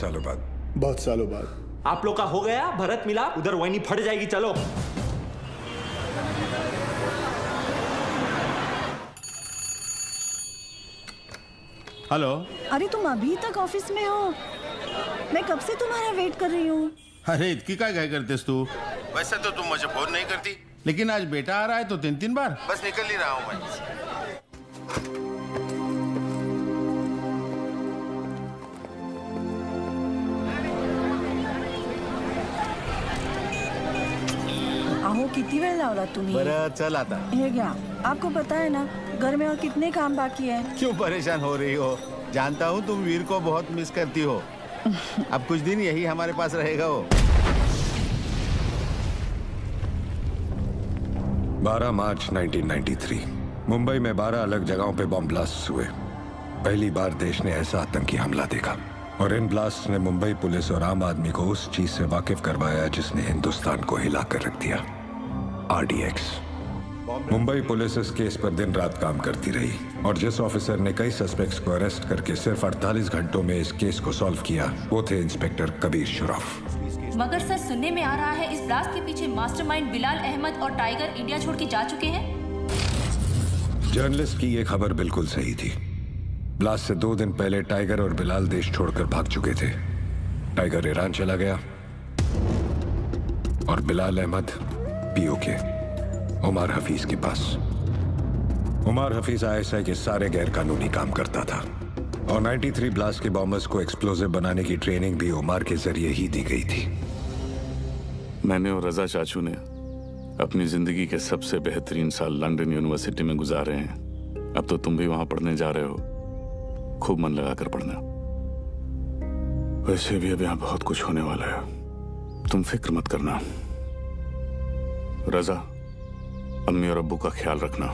सालों बाद। बहुत सालों बाद। आप लोग का हो गया, भरत मिला, उधर वही फट जाएगी। चलो हेलो। अरे तुम अभी तक ऑफिस में हो? मैं कब से तुम्हारा वेट कर रही हूँ। अरे इतनी क्या करतेस तू? वैसे तो तुम मुझे फोन नहीं करती। लेकिन आज बेटा आ रहा है तो 3-3 बार। बस निकल ही रहा हूँ मैं। अहो किती वेळ लावला तुम्ही? बरं चल आता। हे घ्या, आपको पता है ना घर में और कितने काम बाकी है। क्यों परेशान हो रही हो? जानता हूँ तुम वीर को बहुत मिस करती हो। अब कुछ दिन यही हमारे पास रहेगा वो। 12 मार्च 1993 मुंबई में 12 अलग जगहों पे बॉम्ब ब्लास्ट हुए। पहली बार देश ने ऐसा आतंकी हमला देखा और इन ब्लास्ट ने मुंबई पुलिस और आम आदमी को उस चीज से वाकिफ करवाया जिसने हिंदुस्तान को हिला कर रख दिया, RDX। मुंबई पुलिस इस केस पर दिन रात काम करती रही और जिस ऑफिसर ने कई सस्पेक्ट्स को अरेस्ट करके सिर्फ 48 घंटों में इस केस को सॉल्व किया वो थे इंस्पेक्टर कबीर शुरफ। मगर सर सुनने में आ रहा है इस ब्लास्ट के पीछे मास्टरमाइंड बिलाल अहमद और टाइगर इंडिया छोड़ के जा चुके हैं। जर्नलिस्ट की ये खबर बिल्कुल सही थी। ब्लास्ट से 2 दिन पहले टाइगर और बिलाल देश छोड़कर भाग चुके थे। टाइगर ईरान चला गया और बिलाल अहमद POK उमर हफीज के पास। उमर हफीज ISI के सारे गैर कानूनी काम करता था और 93 ब्लास्ट के बॉम्बर्स को एक्सप्लोजिव बनाने की ट्रेनिंग भी उमर के जरिए ही दी गई थी। मैंने और रजा चाचू ने अपनी जिंदगी के सबसे बेहतरीन साल लंदन यूनिवर्सिटी में गुजारे हैं। अब तो तुम भी वहां पढ़ने जा रहे हो। खूब मन लगाकर पढ़ना। वैसे भी अब यहां बहुत कुछ होने वाला है, तुम फिक्र मत करना। रजा, अम्मी और अब्बू का ख्याल रखना।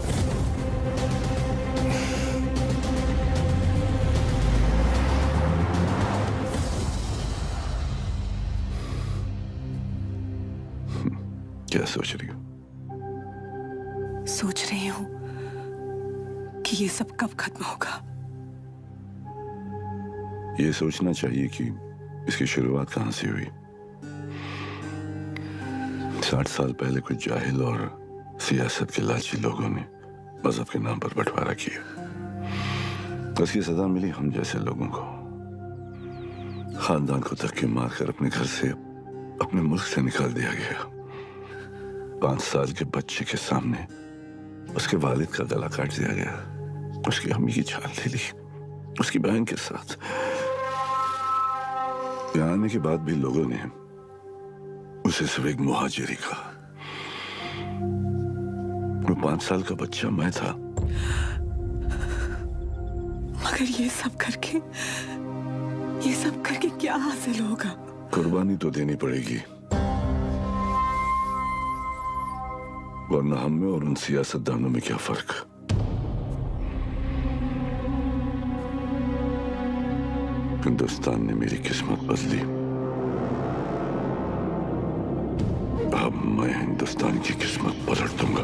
क्या सोच रही हो? सोच रही हूँ कि ये सब कब खत्म होगा। ये सोचना चाहिए कि इसकी शुरुआत कहां से हुई। 60 साल पहले कुछ जाहिल और सियासत के लालची लोगों ने मजहब के नाम पर बंटवारा किया। उसकी सजा मिली हम जैसे लोगों को। खानदान को धक्के मारकर अपने घर से, अपने मुल्क से निकाल दिया गया। 5 साल के बच्चे के सामने उसके वालिद का गला काट दिया गया। उसकी अम्मी की जान ले ली, उसकी बहन के साथ। यहाँ आने के बाद भी लोगों ने उसे सिर्फ एक मुहाजिरी कहा। वो 5 साल का बच्चा मैं था। मगर ये सब करके क्या हासिल होगा? कुर्बानी तो देनी पड़ेगी, वरना हम में और उन सियासतदानों में क्या फर्क। हिंदुस्तान ने मेरी किस्मत बदली। अब मैं हिंदुस्तान की किस्मत पलट दूंगा।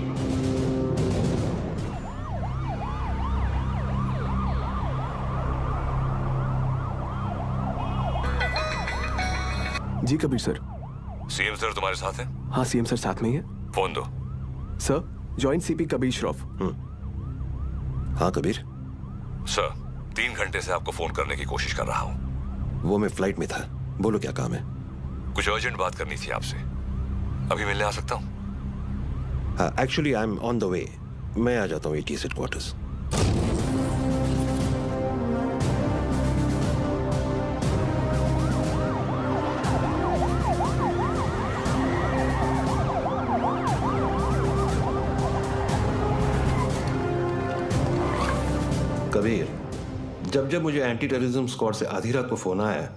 जी कबीर सर। सीएम सर तुम्हारे साथ हैं? हाँ सीएम सर साथ में ही है। फोन दो। Sir, joint CP Kabir Shroff. हाँ कबीर। सर, 3 घंटे से आपको फोन करने की कोशिश कर रहा हूँ। वो मैं फ्लाइट में था। बोलो क्या काम है? कुछ अर्जेंट बात करनी थी आपसे। अभी मिलने आ सकता हूँ? हाँ, actually I am on the way. मैं आ जाता हूँ ATS हेडक्वार्टर्स। कबीर, जब मुझे एंटी टेररिज्म स्क्वाड से आधी रात को फोन आया,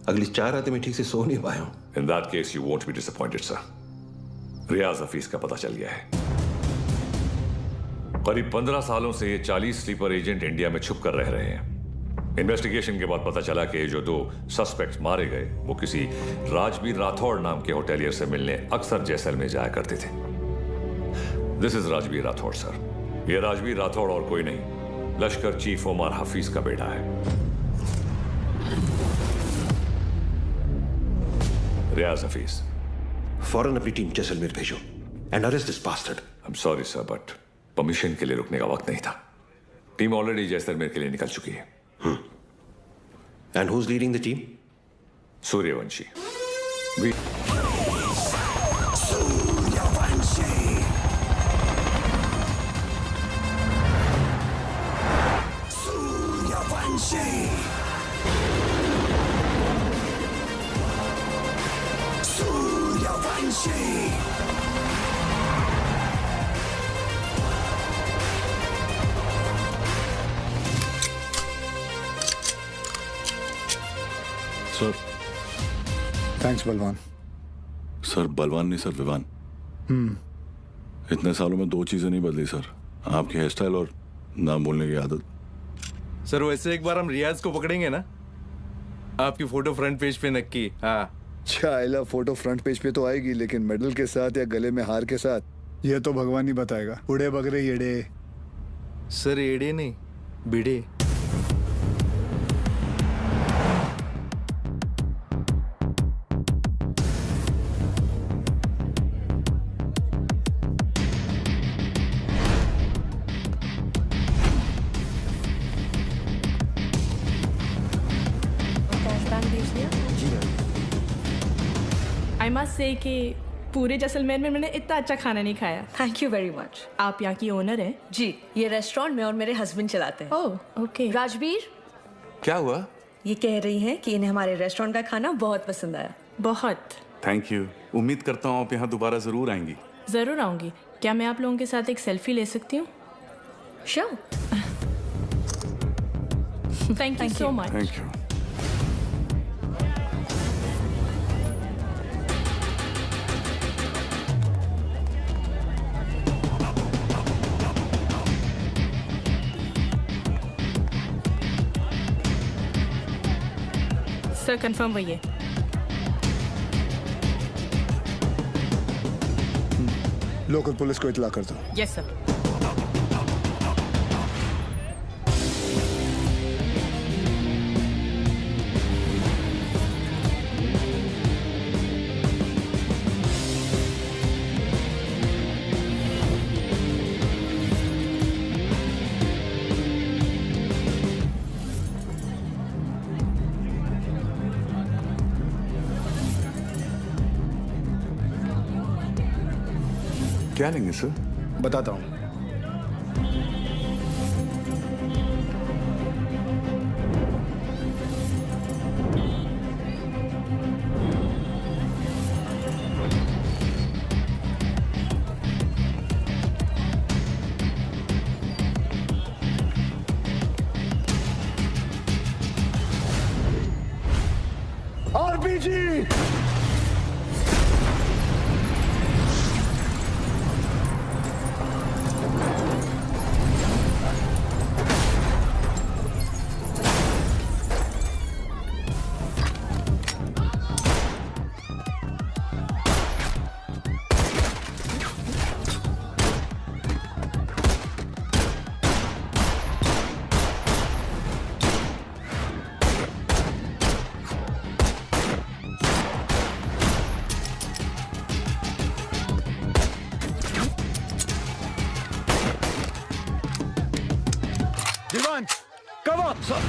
अगली 4 रातें मैं ठीक से सो नहीं पाया हूं। In that case, you won't be disappointed, sir. रियाज हफीज का पता चल गया है। करीब 15 सालों से ये 40 स्लीपर एजेंट इंडिया में छुप कर रह रहे हैं। इन्वेस्टिगेशन के बाद पता चला कि जो 2 सस्पेक्ट्स मारे गए वो किसी राजवीर राठौड़ नाम के होटेलियर से मिलने अक्सर जैसलमेर जाया करते थे। This is Rajveer Rathore sir. ये राजवीर राठौड़ और कोई नहीं, लश्कर चीफ उमर हफीज का बेटा है। रियाज हफीज। फौरन अपनी टीम जैसलमेर भेजो and arrest this bastard. I am sorry sir, but permission के लिए रुकने का वक्त नहीं था। टीम ऑलरेडी जैसलमेर के लिए निकल चुकी है। And who is leading the team? Suryavanshi. Sir thanks बलवान। सर बलवान नहीं सर, विवान। इतने सालों में 2 चीजें नहीं बदली सर, आपकी हेयर स्टाइल और नाम बोलने की आदत। सर वैसे एक बार हम रियाज को पकड़ेंगे ना, आपकी फोटो फ्रंट पेज पे नक्की। हाँ चाइला फोटो फ्रंट पेज पे तो आएगी, लेकिन मेडल के साथ या गले में हार के साथ ये तो भगवान ही बताएगा। उड़े बगरे येड़े। सर एड़े नहीं, बिड़े। आई मस्ट से कि पूरे जैसलमेर में मैंने इतना अच्छा खाना नहीं खाया। Thank you very much. आप यहाँ की ओनर हैं? जी, ये रेस्टोरेंट में और मेरे हस्बैंड चलाते हैं। Oh okay. राजवीर, क्या हुआ? ये कह रही हैं कि इन्हें हमारे रेस्टोरेंट का खाना बहुत पसंद आया। बहुत। Thank you. उम्मीद करता हूँ आप यहाँ दोबारा जरूर आएंगी। ज़रूर आऊँगी। क्या मैं आप लोगों के साथ एक सेल्फी ले सकती हूँ? Sure. Thank you so much. Thank you. Sir confirm वही है। लोकल पुलिस को इतला कर दो। Yes sir. क्या लेंगे सर? बताता हूँ। RPG. Diwan, come on, sir.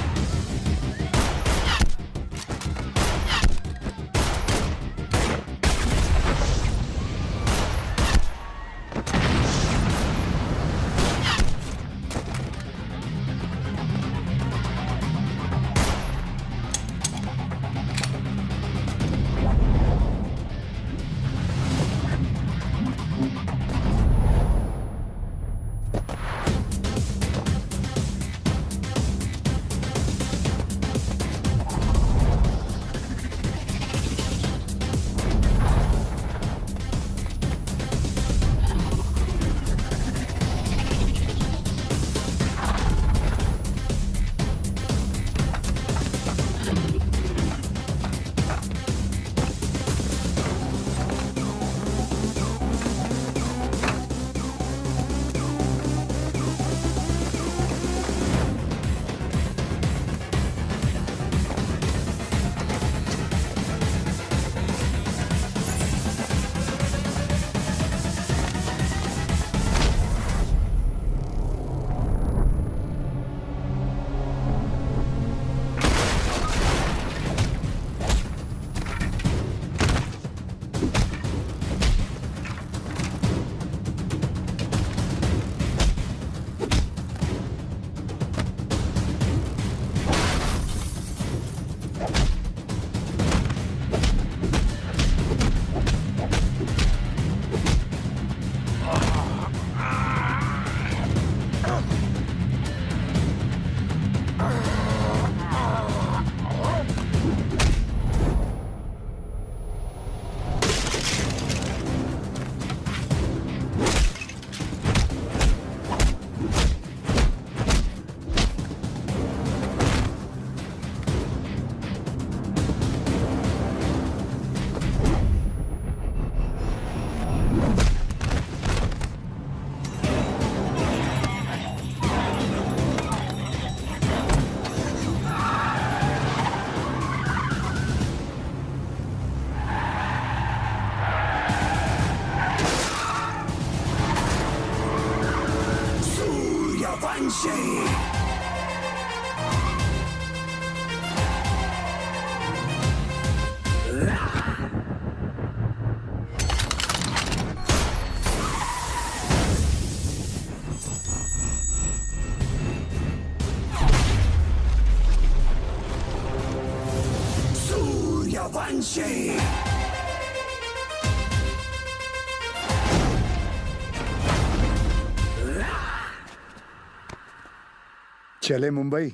चले मुंबई?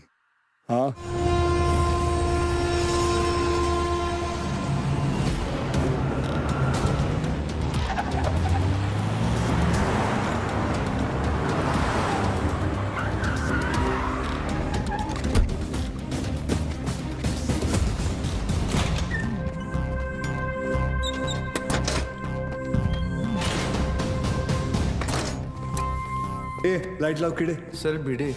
हाँ। ए, लाइट लाओ कीड़े। सर भिड़े।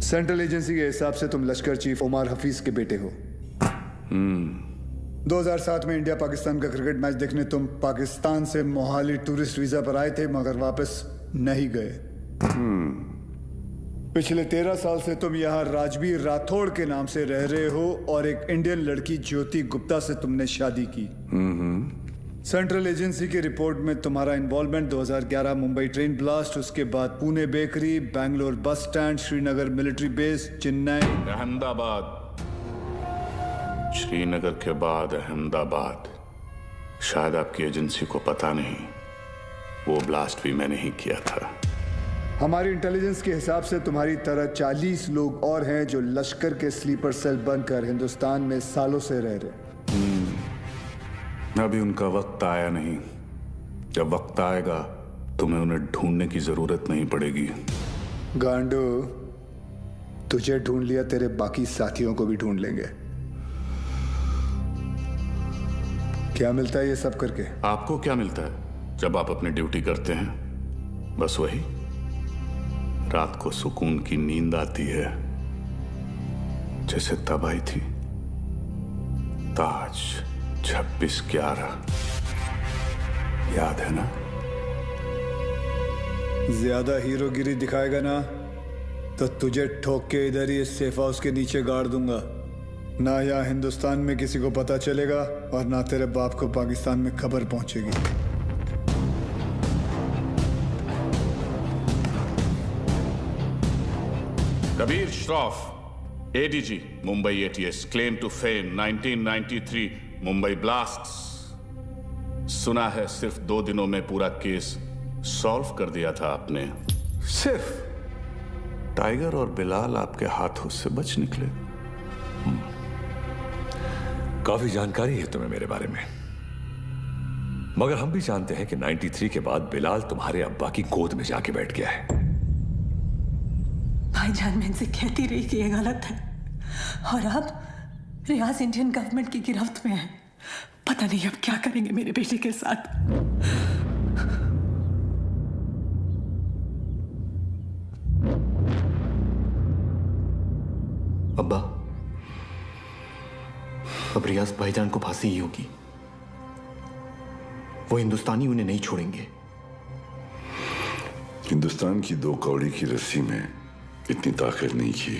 सेंट्रल एजेंसी के हिसाब से तुम लश्कर चीफ उमर हफीज के बेटे हो। 2007 में इंडिया पाकिस्तान का क्रिकेट मैच देखने तुम पाकिस्तान से मोहाली टूरिस्ट वीजा पर आए थे, मगर वापस नहीं गए। पिछले 13 साल से तुम यहाँ राजवीर राठौड़ के नाम से रह रहे हो और एक इंडियन लड़की ज्योति गुप्ता से तुमने शादी की। सेंट्रल एजेंसी की रिपोर्ट में तुम्हारा इन्वॉल्वमेंट 2011 मुंबई ट्रेन ब्लास्ट, उसके बाद Pune bakery, Bangalore bus stand, Srinagar military base, Chennai, Ahmedabad, Srinagar के बाद अहमदाबाद। शायद आपकी एजेंसी को पता नहीं, वो ब्लास्ट भी मैंने ही किया था। हमारी इंटेलिजेंस के हिसाब से तुम्हारी तरह 40 लोग और हैं जो लश्कर के स्लीपर सेल बनकर हिंदुस्तान में सालों से रह रहे। अभी उनका वक्त आया नहीं। जब वक्त आएगा तुम्हें उन्हें ढूंढने की जरूरत नहीं पड़ेगी। गांडू, तुझे ढूंढ लिया, तेरे बाकी साथियों को भी ढूंढ लेंगे। क्या मिलता है ये सब करके? आपको क्या मिलता है जब आप अपनी ड्यूटी करते हैं? बस वही, रात को सुकून की नींद आती है, जैसे तब आई थी। ताज 26/11 याद है ना? ज्यादा हीरोगिरी दिखाएगा ना तो तुझे ठोक के इधर ही सेफ हाउस के नीचे गाड़ दूंगा। ना यहाँ हिंदुस्तान में किसी को पता चलेगा और ना तेरे बाप को पाकिस्तान में खबर पहुंचेगी। Kabir Shroff, ADG, Mumbai ATS, claim to fame 1993 Mumbai blasts. सुना है सिर्फ 2 दिनों में पूरा केस सॉल्व कर दिया था आपने। सिर्फ टाइगर और बिलाल आपके हाथों से बच निकले। काफी जानकारी है तुम्हें मेरे बारे में, मगर हम भी जानते हैं कि 93 के बाद बिलाल तुम्हारे अब्बा की गोद में जाके बैठ गया है। भाईजान मैं इनसे कहती रही कि ये गलत है, और अब रियाज इंडियन गवर्नमेंट की गिरफ्त में है। पता नहीं अब क्या करेंगे मेरे बेटे के साथ। अब्बा, अब रियाज भाईजान को फांसी ही होगी। वो हिंदुस्तानी उन्हें नहीं छोड़ेंगे। हिंदुस्तान की 2 कौड़ी की रस्सी में इतनी ताकत नहीं कि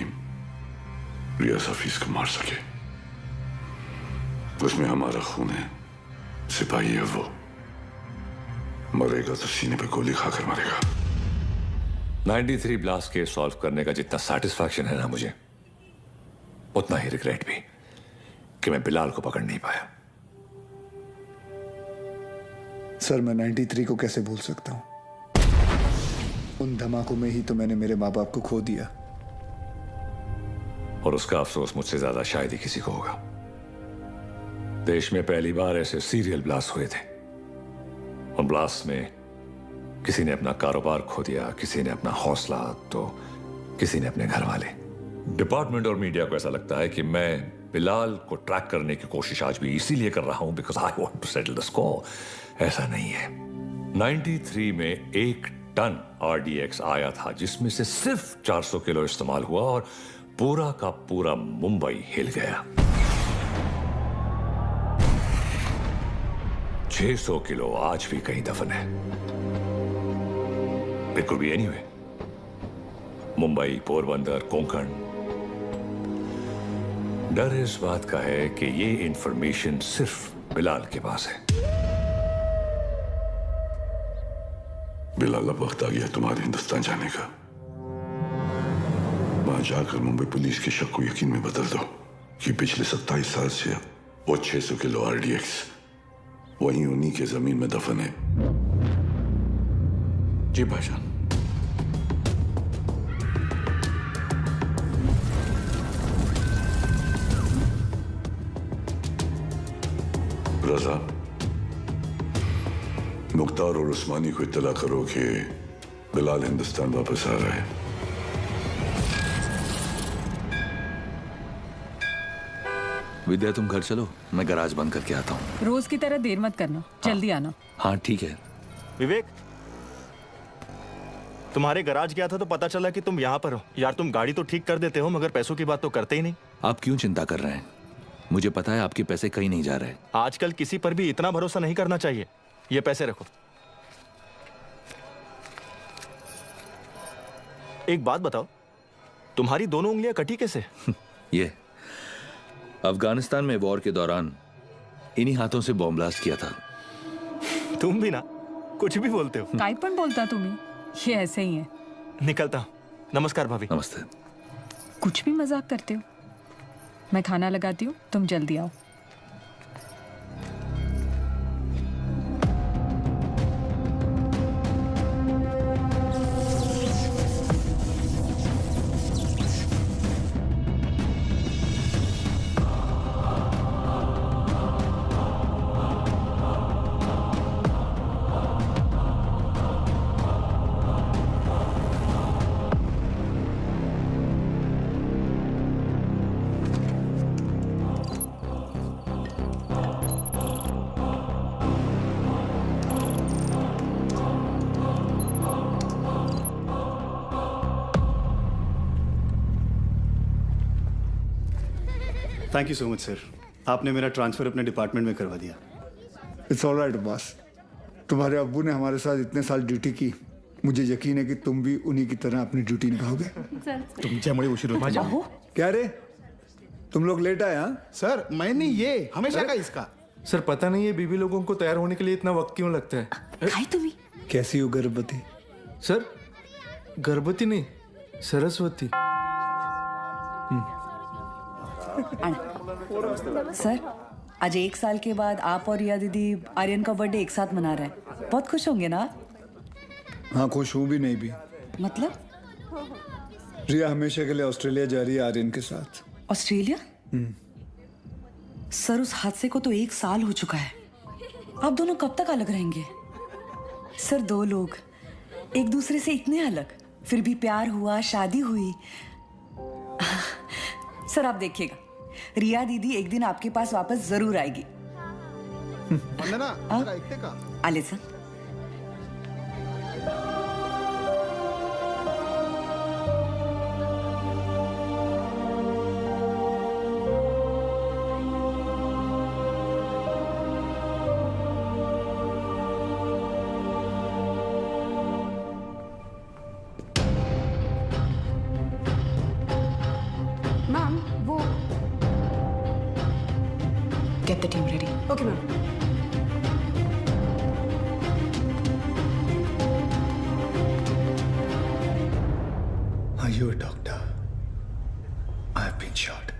रियाज हफीज को मार सके। उसमें हमारा खून है, सिपाही है वो। मरेगा तो सीने पे गोली खाकर मरेगा। 93 ब्लास्ट केस सॉल्व करने का जितना सेटिस्फैक्शन है ना मुझे, उतना ही रिग्रेट भी कि मैं बिलाल को पकड़ नहीं पाया। सर, मैं 93 को कैसे भूल सकता हूं? उन धमाकों में ही तो मैंने मेरे माँ बाप को खो दिया। और उसका अफसोस मुझसे ज्यादा शायद ही किसी को होगा। देश में पहली बार ऐसे सीरियल ब्लास्ट हुए थे। उन ब्लास्ट में किसी ने अपना कारोबार खो दिया, किसी ने अपना हौसला, तो किसी ने अपने घर वाले। डिपार्टमेंट और मीडिया को ऐसा लगता है कि मैं बिलाल को ट्रैक करने की कोशिश आज भी इसीलिए कर रहा हूं because I want to settle the score. ऐसा नहीं है। 93 में एक टन RDX आया था, जिसमें से सिर्फ 400 किलो इस्तेमाल हुआ और पूरा का पूरा मुंबई हिल गया। 600 किलो आज भी कहीं दफन है। It could be anywhere. Mumbai, Porbandar, Konkan. डर इस बात का है कि ये इंफॉर्मेशन सिर्फ बिलाल के पास है। बिलाल, अब वक्त आ गया तुम्हारे हिंदुस्तान जाने का। वहां जाकर मुंबई पुलिस के शक को यकीन में बदल दो कि पिछले 27 साल से वो 600 किलो RDX वहीं उन्हीं के जमीन में दफन है। जी भाईजान। रजा, मुख्तार और उस्मानी को इत्तला करो कि बिलाल हिंदुस्तान वापस आ रहा है। विद्या, तुम घर चलो, मैं गैराज बंद करके आता हूँ। रोज की तरह देर मत करना, जल्दी आना। हाँ ठीक है। विवेक, तुम्हारे गैराज गया था तो पता चला कि तुम यहाँ पर हो। यार, तुम गाड़ी तो ठीक कर देते हो मगर पैसों की बात तो करते ही नहीं। आप क्यों चिंता कर रहे हैं? मुझे पता है आपके पैसे कहीं नहीं जा रहे। आजकल किसी पर भी इतना भरोसा नहीं करना चाहिए। ये पैसे रखो। एक बात बताओ, तुम्हारी दोनों उंगलियां कटी कैसे? ये अफगानिस्तान में वॉर के दौरान इन्हीं हाथों से बॉम्ब ब्लास्ट किया था। तुम भी ना कुछ भी बोलते हो। काय पण बोलता तुम्ही? ये ऐसे ही है। निकलता हूं। नमस्कार भाभी। नमस्ते। कुछ भी मजाक करते हो। मैं खाना लगाती हूँ, तुम जल्दी आओ। Thank you so much sir, आपने मेरा ट्रांसफर अपने डिपार्टमेंट में करवा दिया। It's all right boss. तुम्हारे अब्बू ने हमारे साथ इतने साल ड्यूटी की, मुझे यकीन है कि तुम भी उन्हीं की तरह अपनी ड्यूटी निभाओगे। तुमच्यामुळे उशीर होतो। क्या रे, तुम लोग लेट आए? हाँ सर, मैंने ये हमेशा का इसका। सर, पता नहीं है बीबी लोगों को तैयार होने के लिए इतना वक्त क्यों लगता है। कैसी हो गर्भवती? सर, गर्भवती नहीं, सरस्वती। सर, आज 1 साल के बाद आप और रिया दीदी आर्यन का बर्थडे एक साथ मना रहे हैं। बहुत खुश होंगे ना? हाँ, खुश हूँ भी नहीं भी। मतलब? रिया हमेशा के लिए ऑस्ट्रेलिया जा रही है आर्यन के साथ। ऑस्ट्रेलिया? सर, उस हादसे को तो 1 साल हो चुका है। आप दोनों कब तक अलग रहेंगे? सर, 2 लोग एक दूसरे से इतने अलग, फिर भी प्यार हुआ, शादी हुई। सर, आप देखिएगा, रिया दीदी एक दिन आपके पास वापस जरूर आएगी। आले सर। मैम, वो Get the team ready. Okay ma'am. Are you a doctor? I have been shot.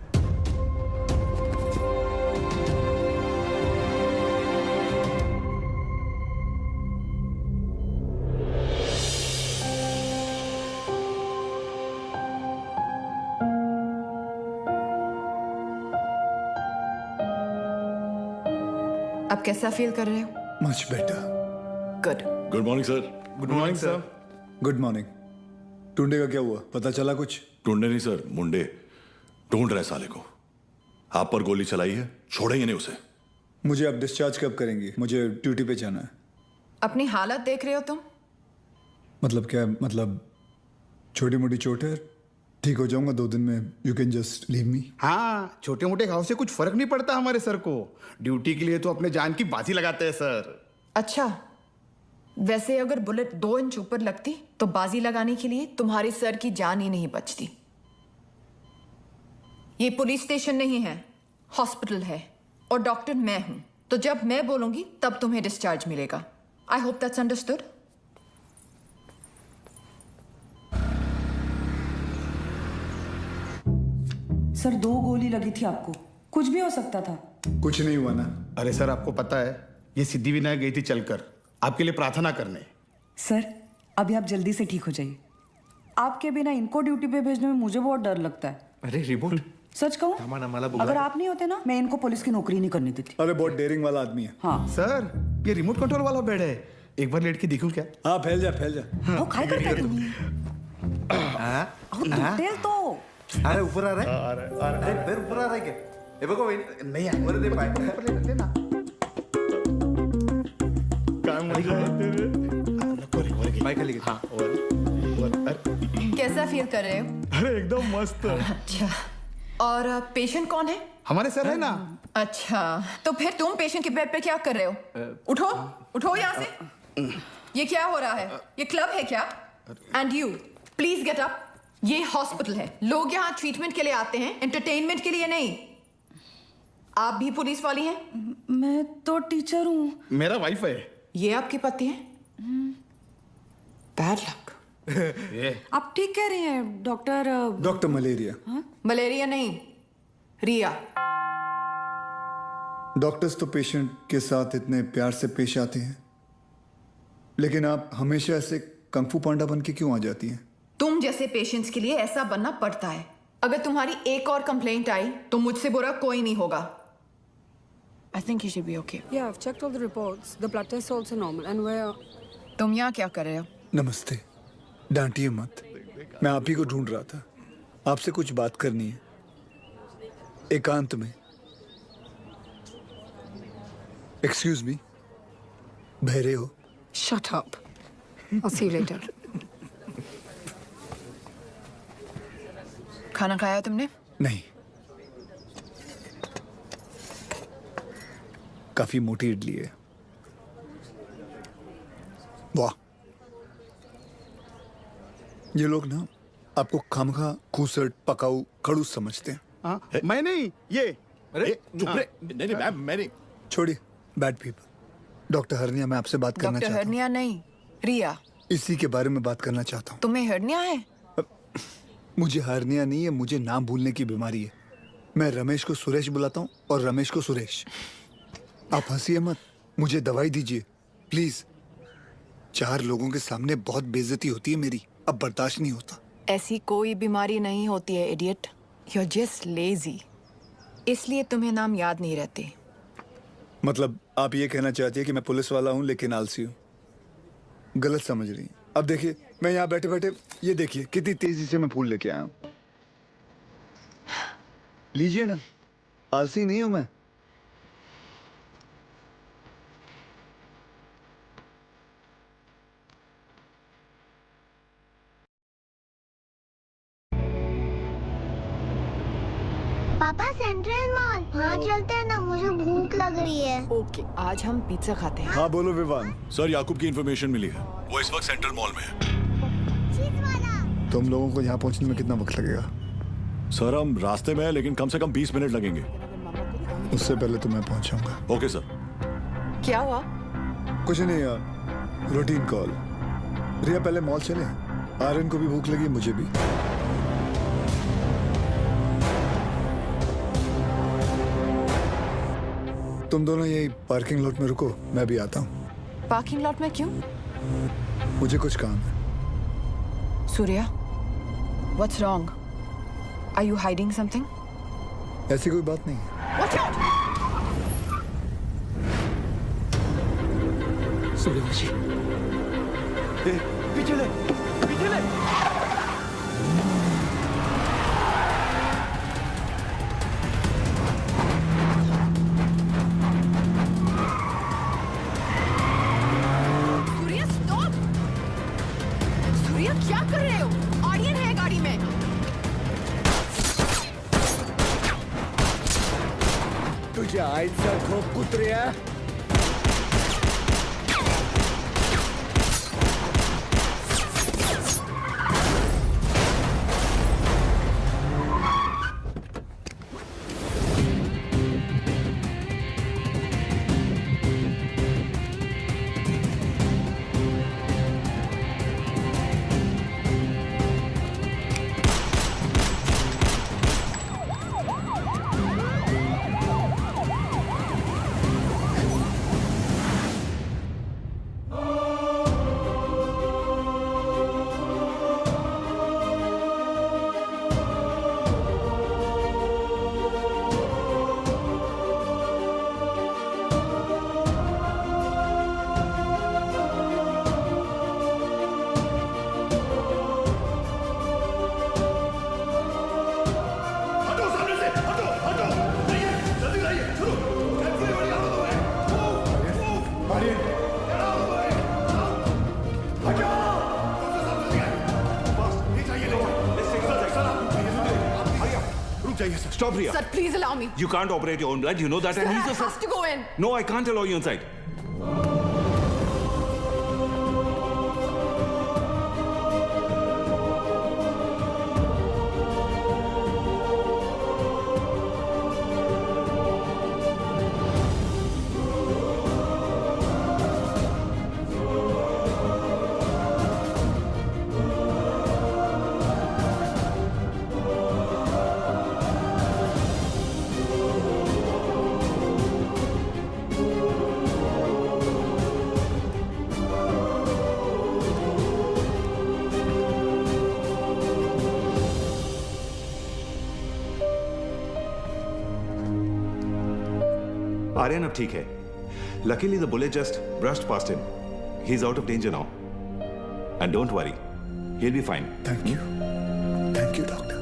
अब कैसा फील कर रहे हो? Much better. Good. Good morning sir. Good morning sir. Good morning. Tunde का क्या हुआ, पता चला कुछ? ढूंढे नहीं सर, मुंडे ढूंढ रहे साले को। आप पर गोली चलाई है, छोड़ेंगे नहीं उसे। मुझे अब डिस्चार्ज कब करेंगे? मुझे ड्यूटी पे जाना है। अपनी हालत देख रहे हो तुम? मतलब क्या, मतलब छोटी मोटी चोट है, ठीक हो जाऊंगा 2 दिन में, you can just leave me. हाँ, छोटे मोटे घाव से कुछ फर्क नहीं पड़ता हमारे सर को। ड्यूटी के लिए तो अपने जान की बाजी लगाते हैं सर। अच्छा, वैसे अगर बुलेट 2 इंच ऊपर लगती तो बाजी लगाने के लिए तुम्हारे सर की जान ही नहीं बचती। ये पुलिस स्टेशन नहीं है, हॉस्पिटल है, और डॉक्टर मैं हूं, तो जब मैं बोलूंगी तब तुम्हें डिस्चार्ज मिलेगा। I hope that's understood. Sir 2 गोली लगी थी आपको, कुछ भी हो सकता था। कुछ नहीं हुआ ना। अरे सर, आपको पता है ये सिद्धि विनायक गई थी चलकर आपके लिए प्रार्थना करने। सर अभी आप जल्दी से ठीक हो जाइए। आपके बिना इनको ड्यूटी पे भेजने में मुझे बहुत डर लगता है। अरे रिपोर्ट, सच कहूँ, अगर आप नहीं होते ना, मैं इनको पुलिस की नौकरी नहीं करने देती। अरे बहुत डेयरिंग वाला आदमी है। हाँ सर, ये रिमोट कंट्रोल वाला बेड है, एक बार लेट के दिखूं क्या? हाँ, फैल जा। वो खाई करता तुम्ही। तेल तो अरे ऊपर आ रहा है, अरे फिर ऊपर आ रहा है क्या? ये देखो नहीं है, ऊपर दे पाए लेना काम बाइक खाली। हाँ, कैसा फील कर रहे हो? अरे एकदम मस्त। अच्छा, और पेशेंट कौन है? हमारे सर है ना। अच्छा, तो फिर तुम पेशेंट के बेड पे क्या कर रहे हो? उठो उठो यहाँ से। ये क्या हो रहा है? ये क्लब है क्या? And you please get up. ये हॉस्पिटल है, लोग यहाँ ट्रीटमेंट के लिए आते हैं, एंटरटेनमेंट के लिए नहीं। आप भी पुलिस वाली हैं? मैं तो टीचर हूँ। मेरा वाइफ है। ये आपके पति हैं? Bad luck. आप ठीक कह रही हैं डॉक्टर? Doctor malaria. मलेरिया नहीं, रिया। डॉक्टर्स तो पेशेंट के साथ इतने प्यार से पेश आते हैं, लेकिन आप हमेशा ऐसे कंफू पांडा बन के क्यों आ जाती हैं? तुम जैसे पेशेंट्स के लिए ऐसा बनना पड़ता है। अगर तुम्हारी एक और कंप्लेंट आई तो मुझसे बुरा कोई नहीं होगा। I think you should be okay. Yeah, I've checked all the reports. The blood test is also normal. And where? तुम यहाँ क्या कर रहे हो? नमस्ते, डांटिए मत, मैं आप ही को ढूंढ रहा था। आपसे कुछ बात करनी है, एकांत में। एक्सक्यूज मी, बहरे हो? Shut up. I'll see you later. खाना खाया तुमने? नहीं, काफी मोटी इडली है। वाह, ये लोग ना आपको खामखा खूसट पकाऊ खड़ूस समझते हैं। हाँ, मैं नहीं, ये। अरे चुप रहे। नहीं मैम, मैं नहीं। छोड़िए, बैड पीपल। डॉक्टर हरनिया, मैं आपसे बात करना डॉक्टर चाहता हूँ। हरनिया नहीं, रिया। इसी के बारे में बात करना चाहता हूँ। तुम्हें हरनिया है? मुझे हरनिया नहीं है, मुझे नाम भूलने की बीमारी है। मैं रमेश को सुरेश बुलाता हूँ और रमेश को सुरेश। आप हंसिए मत, मुझे दवाई दीजिए प्लीज। 4 लोगों के सामने बहुत बेइज्जती होती है मेरी, अब बर्दाश्त नहीं होता। ऐसी कोई बीमारी नहीं होती है idiot, you are just lazy, इसलिए तुम्हें नाम याद नहीं रहते। मतलब आप ये कहना चाहती है कि मैं पुलिस वाला हूँ लेकिन आलसी हूँ? गलत समझ रही हैं। अब देखिए, मैं यहाँ बैठे बैठे, ये देखिए कितनी तेजी से मैं फूल लेके आया हूँ। लीजिए ना, आलसी नहीं हूँ मैं। पापा सेंट्रल मॉल, वहाँ चलते हैं ना, मुझे भूख लग रही है। ओके, आज हम पिज्जा खाते हैं। हाँ बोलो विवान। सर, याकूब की इंफॉर्मेशन मिली है, वो इस वक्त सेंट्रल मॉल में है। तुम लोगों को यहाँ पहुँचने में कितना वक्त लगेगा? सर, हम रास्ते में हैं, लेकिन कम से कम 20 मिनट लगेंगे। उससे पहले तो मैं पहुँचाऊंगा। Okay sir. क्या हुआ? कुछ नहीं यार, रूटीन कॉल। रिया, पहले मॉल चले, आर्यन को भी भूख लगी, मुझे भी। तुम दोनों यही पार्किंग लॉट में रुको, मैं भी आता हूँ। पार्किंग लॉट में क्यों? मुझे कुछ काम है। Surya, what's wrong? Are you hiding something? ऐसी कोई बात नहीं है। Watch out! सूर्यवंशी, पीछे ले, पीछे ले। सूर्या, stop! तुझ्या आईचा खोप कुत्र्या. Stop, Riya. Sir, please allow me. You can't operate your own blood. You know that. Sir, and I he's a have to go in. No, I can't allow you inside. Aryan अब ठीक है. Luckily the bullet just brushed past him. He's out of danger now. And don't worry. He'll be fine. Thank you. Thank you, doctor.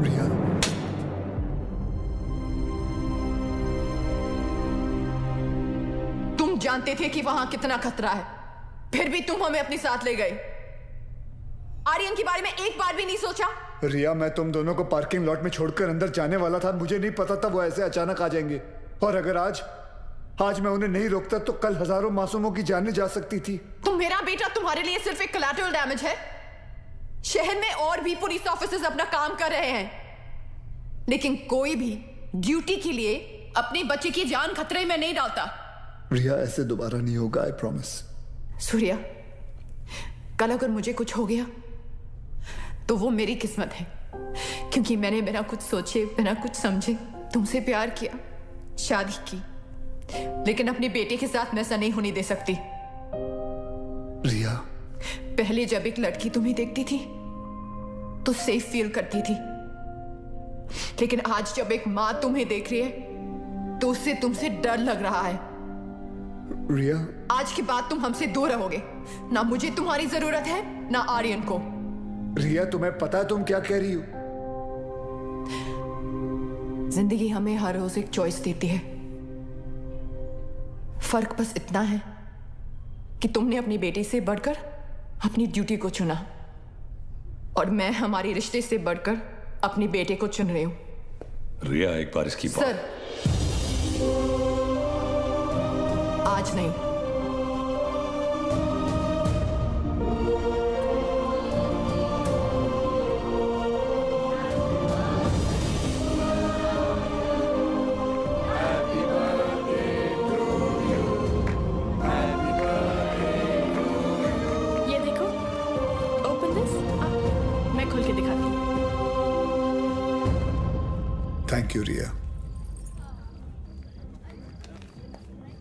Riya. तुम जानते थे कि वहां कितना खतरा है, फिर भी तुम हमें अपने साथ ले गए. आर्यन के बारे में एक बार भी नहीं सोचा? रिया, मैं तुम दोनों को पार्किंग लॉट में छोड़कर अंदर जाने वाला था. मुझे नहीं पता था वो ऐसे अचानक आ जाएंगे. और अगर आज मैं उन्हें नहीं रोकता तो कल हजारों मासूमों की जानें जा सकती थी. तो मेरा बेटा तुम्हारे लिए सिर्फ एक कोलैटरल डैमेज है. शहर में और भी पुलिस ऑफिसर्स अपना काम कर रहे हैं, लेकिन कोई भी ड्यूटी के लिए अपने बच्चे की जान खतरे में नहीं डालता. रिया, ऐसे दोबारा नहीं होगा. I promise. सूर्या, कल अगर मुझे कुछ हो गया तो वो मेरी किस्मत है, क्योंकि मैंने बिना कुछ सोचे, बिना कुछ समझे तुमसे प्यार किया, शादी की. लेकिन अपने बेटे के साथ मैं ऐसा नहीं होने दे सकती. रिया, पहले जब एक लड़की तुम्हें देखती थी तो सेफ फील करती थी, लेकिन आज जब एक मां तुम्हें देख रही है तो उससे तुमसे डर लग रहा है. रिया, आज के बाद तुम हमसे दूर रहोगे. ना मुझे तुम्हारी जरूरत है, ना आर्यन को. रिया, तुम्हें पता है तुम क्या कह रही हो? जिंदगी हमें हर रोज एक चॉइस देती है. फर्क बस इतना है कि तुमने अपनी बेटी से बढ़कर अपनी ड्यूटी को चुना, और मैं हमारे रिश्ते से बढ़कर अपने बेटे को चुन रही हूं. रिया, एक बार इसकी बात. सर, आज नहीं. ये देखो, ओपन दिस. मैं खोल के दिखाती हूँ. थैंक यू रिया.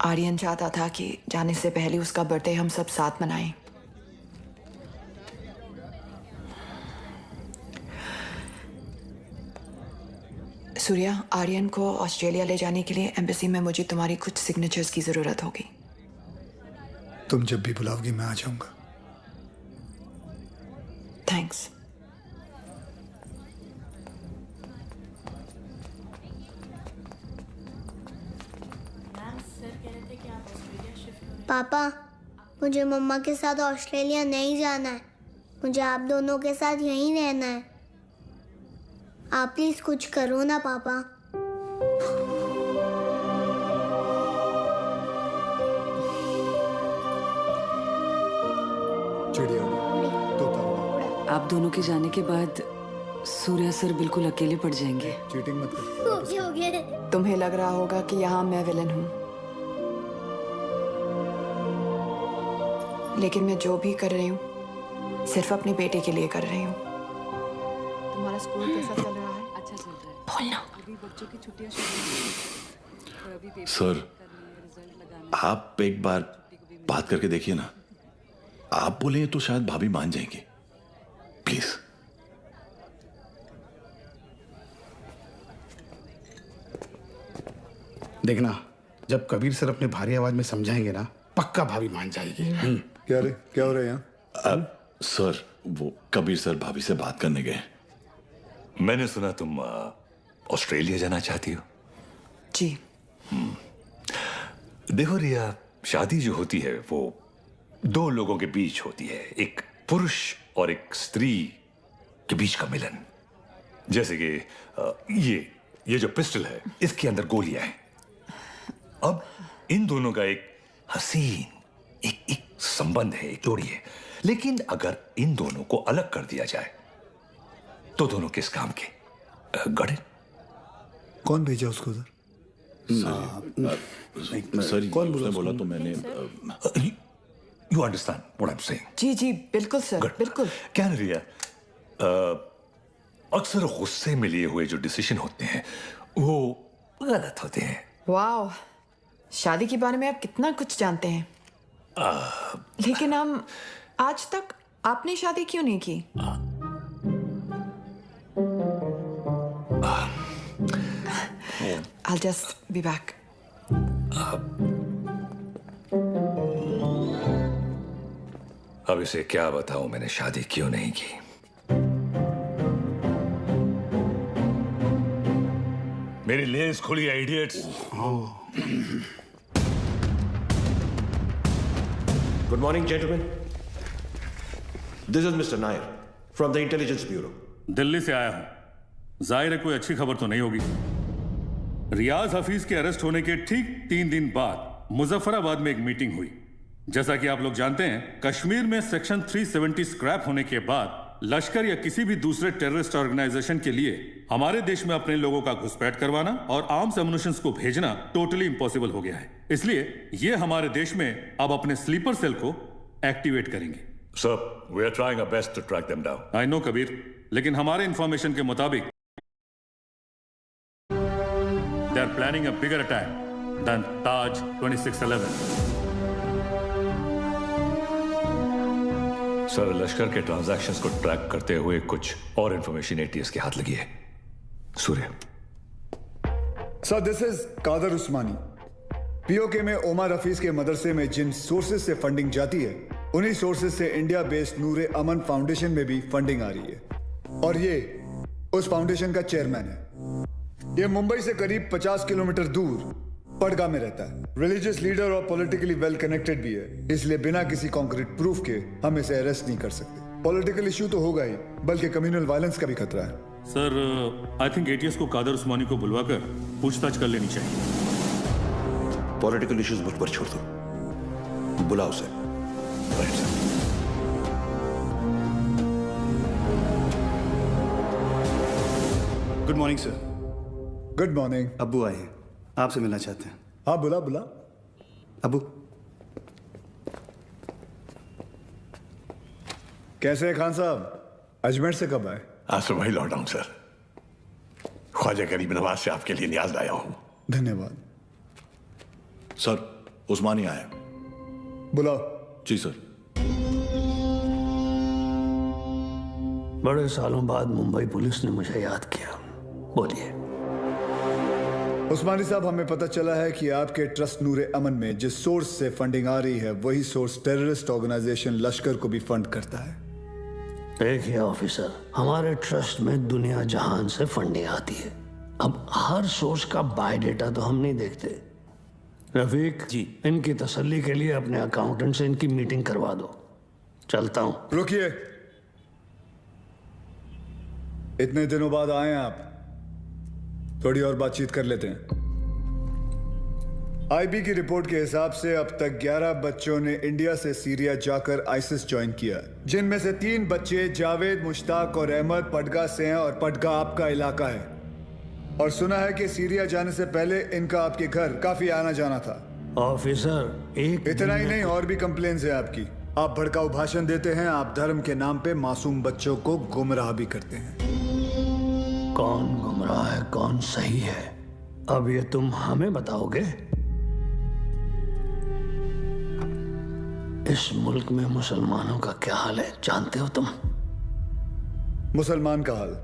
आर्यन चाहता था कि जाने से पहले उसका बर्थडे हम सब साथ मनाएं. सूर्या, आर्यन को ऑस्ट्रेलिया ले जाने के लिए एम्बेसी में मुझे तुम्हारी कुछ सिग्नेचर्स की जरूरत होगी. तुम जब भी बुलाओगी मैं आ जाऊंगा. थैंक्स. पापा, मुझे मम्मा के साथ ऑस्ट्रेलिया नहीं जाना है. मुझे आप दोनों के साथ यहीं रहना है। आप प्लीज कुछ करो ना पापा। चिड़िया आप दोनों के जाने के बाद सूर्या सर बिल्कुल अकेले पड़ जाएंगे। चीटिंग मत कर। तुम्हें लग रहा होगा कि यहाँ मैं विलन हूँ, लेकिन मैं जो भी कर रही हूँ सिर्फ अपने बेटे के लिए कर रही हूँ। तुम्हारा स्कूल कैसा चल रहा है? अच्छा चल रहा है। बोलना। अभी बच्चों की छुट्टियां शुरू सर आप एक बार बात करके देखिए ना, आप बोलेंगे तो शायद भाभी मान जाएंगी। प्लीज। देखना, जब कबीर सर अपने भारी आवाज में समझाएंगे ना, पक्का भाभी मान जाएगी। क्या रे, क्या हो रहा है यहाँ? सर वो कबीर सर भाभी से बात करने गए। मैंने सुना तुम ऑस्ट्रेलिया जाना चाहती हो। जी। देखो रिया, शादी जो होती है वो दो लोगों के बीच होती है, एक पुरुष और एक स्त्री के बीच का मिलन। जैसे कि ये जो पिस्टल है इसके अंदर गोलियां हैं। अब इन दोनों का एक हसीन एक संबंध है, एक जोड़ी है। लेकिन अगर इन दोनों को अलग कर दिया जाए तो दोनों किस काम के? गड़े। कौन भेजा उसको उधर? सर कौन बोला तो मैंने। You understand what I am saying? जी जी बिल्कुल सर, बिल्कुल। क्या ना रिया, अक्सर गुस्से में लिए हुए जो डिसीजन होते हैं वो गलत होते हैं। वाह, शादी के बारे में आप कितना कुछ जानते हैं। लेकिन हम आज तक आपने शादी क्यों नहीं की? I'll just be back. अब इसे क्या बताऊं मैंने शादी क्यों नहीं की। मेरी लेस खुली है idiots. Good morning, gentlemen. This is Mr. Nair from the Intelligence Bureau. Delhi से आया हूं। जाहिर है कोई अच्छी खबर तो नहीं होगी। रियाज हफीज के अरेस्ट होने के ठीक 3 दिन बाद मुजफ्फराबाद में एक मीटिंग हुई। जैसा कि आप लोग जानते हैं, कश्मीर में सेक्शन 370 स्क्रैप होने के बाद लश्कर या किसी भी दूसरे टेररिस्ट ऑर्गेनाइजेशन के लिए हमारे देश में अपने लोगों का घुसपैठ करवाना और आर्म्स एमुनिशंस को भेजना टोटली इम्पॉसिबल हो गया है। इसलिए ये हमारे देश में अब अपने स्लीपर सेल को एक्टिवेट करेंगे। Sir, we are trying our best to track them down. I know Kabir, लेकिन हमारे इंफॉर्मेशन के मुताबिक they are planning a bigger attack than Taj 2611. Sir, लश्कर के ट्रांजैक्शंस को ट्रैक करते हुए कुछ और इंफॉर्मेशन एटीएस के हाथ लगी है। Surya. Sir, this is Kadar Usmani. PoK में ओमर हफीज के मदरसे में जिन सोर्सेज से फंडिंग जाती है, उन्हीं सोर्सेज से इंडिया बेस्ड नूरे अमन फाउंडेशन में भी फंडिंग आ रही है और ये उस फाउंडेशन का चेयरमैन है। ये मुंबई से करीब 50 किलोमीटर दूर पड़गा में रहता है। रिलीजियस लीडर और पॉलिटिकली वेल कनेक्टेड भी है, इसलिए बिना किसी कॉन्क्रीट प्रूफ के हम इसे अरेस्ट नहीं कर सकते। पॉलिटिकल इश्यू तो होगा ही, बल्कि कम्युनल वायलेंस का भी खतरा है। सर, आई थिंक एटीएस को कादर उस्मानी को बुलवाकर पूछताछ कर लेनी चाहिए। पॉलिटिकल इश्यूज मुझ पर छोड़ दो, बुलाओ sir. Good morning sir. Good morning. अब्बू आए हैं, आपसे मिलना चाहते हैं। हाँ, बुला बुला। अब्बू कैसे हैं खान साहब? अजमेर से कब आए? आज सुबह ही लौटा हूं सर। ख्वाजा गरीब नवाज से आपके लिए नियाज लाया हूं। धन्यवाद। सर, उस्मानी आए। बुलाओ। जी सर। बड़े सालों बाद मुंबई पुलिस ने मुझे याद किया। बोलिए। उस्मानी साहब, हमें पता चला है कि आपके ट्रस्ट नूरे अमन में जिस सोर्स से फंडिंग आ रही है, वही सोर्स टेररिस्ट ऑर्गेनाइजेशन लश्कर को भी फंड करता है। देखिए ऑफिसर, हमारे ट्रस्ट में दुनिया जहान से फंडिंग आती है। अब हर सोर्स का बायोडेटा तो हम नहीं देखते। रफीक जी, इनकी तसल्ली के लिए अपने अकाउंटेंट से इनकी मीटिंग करवा दो। चलता हूं। रुकिए, इतने दिनों बाद आए हैं आप, थोड़ी और बातचीत कर लेते हैं। आईबी की रिपोर्ट के हिसाब से अब तक 11 बच्चों ने इंडिया से सीरिया जाकर आईसिस ज्वाइन किया, जिनमें से 3 बच्चे जावेद, मुश्ताक और अहमद पटगा से हैं, और पटगा आपका इलाका है। और सुना है कि सीरिया जाने से पहले इनका आपके घर काफी आना जाना था। ऑफिसर, एक इतना ही नहीं, और भी कंप्लेंट्स है आपकी। आप भड़काऊ भाषण देते हैं, आप धर्म के नाम पे मासूम बच्चों को गुमराह भी करते हैं। कौन गुमराह है, कौन सही है, अब ये तुम हमें बताओगे? इस मुल्क में मुसलमानों का क्या हाल है जानते हो तुम? मुसलमान का हाल?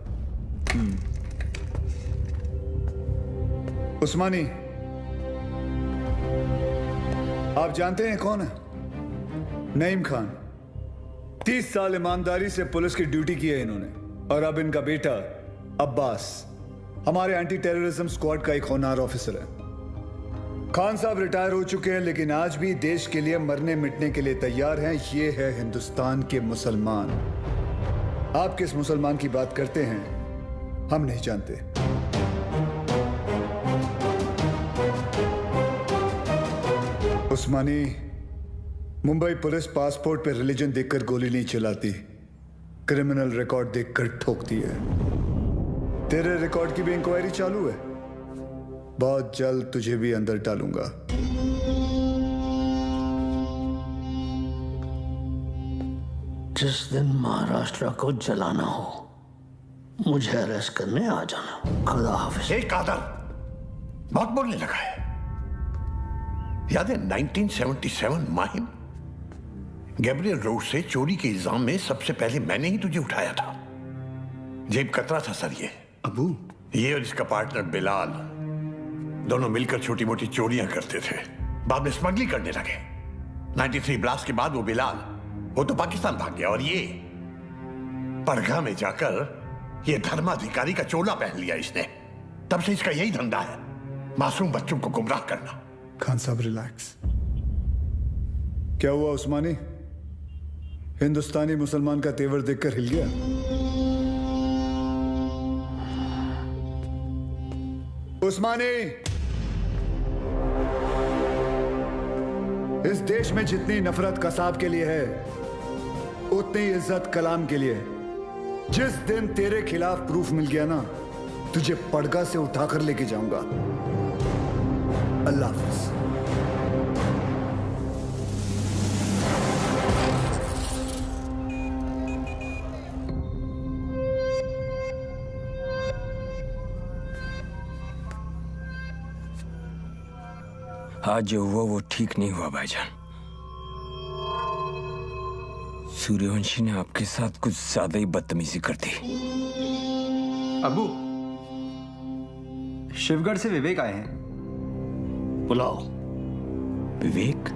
उस्मानी, आप जानते हैं कौन है? नईम खान। 30 साल ईमानदारी से पुलिस की ड्यूटी की है इन्होंने, और अब इनका बेटा अब्बास हमारे एंटी टेररिज्म स्क्वाड का एक होनहार ऑफिसर है। खान साहब रिटायर हो चुके हैं, लेकिन आज भी देश के लिए मरने मिटने के लिए तैयार हैं। ये है हिंदुस्तान के मुसलमान। आप किस मुसलमान की बात करते हैं हम नहीं जानते। उस्मानी, मुंबई पुलिस पासपोर्ट पे रिलीजन देखकर गोली नहीं चलाती, क्रिमिनल रिकॉर्ड देखकर ठोकती है। तेरे रिकॉर्ड की भी इंक्वायरी चालू है, बहुत जल्द तुझे भी अंदर डालूंगा। जिस दिन महाराष्ट्र को जलाना हो, मुझे अरेस्ट करने आ जाना। खुदा हाफिज। एक कादर बहुत बोलने लगा है। याद है 1977 माहिम, गैब्रियल रोड से चोरी के इल्जाम में सबसे पहले मैंने ही तुझे उठाया था। जेब कतरा था सर ये। अबू, ये और इसका पार्टनर बिलाल दोनों मिलकर छोटी मोटी चोरियां करते थे, बाद में स्मगलिंग करने लगे। 93 ब्लास्ट के बाद वो बिलाल, वो तो पाकिस्तान भाग गया, और ये पड़गा में जाकर ये धर्माधिकारी का चोला पहन लिया इसने। तब से इसका यही धंधा है, मासूम बच्चों को गुमराह करना। खान साहब रिलैक्स। क्या हुआ उस्मानी? हिंदुस्तानी मुसलमान का तेवर देखकर हिल गया? उस्मानी, इस देश में जितनी नफरत कसाब के लिए है, उतनी इज्जत कलाम के लिए। जिस दिन तेरे खिलाफ प्रूफ मिल गया ना, तुझे पड़गा से उठाकर लेके जाऊंगा। अल्लाह हाफिज। आज जो हुआ वो ठीक नहीं हुआ भाईजान। सूर्यवंशी ने आपके साथ कुछ ज्यादा ही बदतमीजी कर दी। अबू, शिवगढ़ से विवेक आए हैं। बुलाओ। विवेक?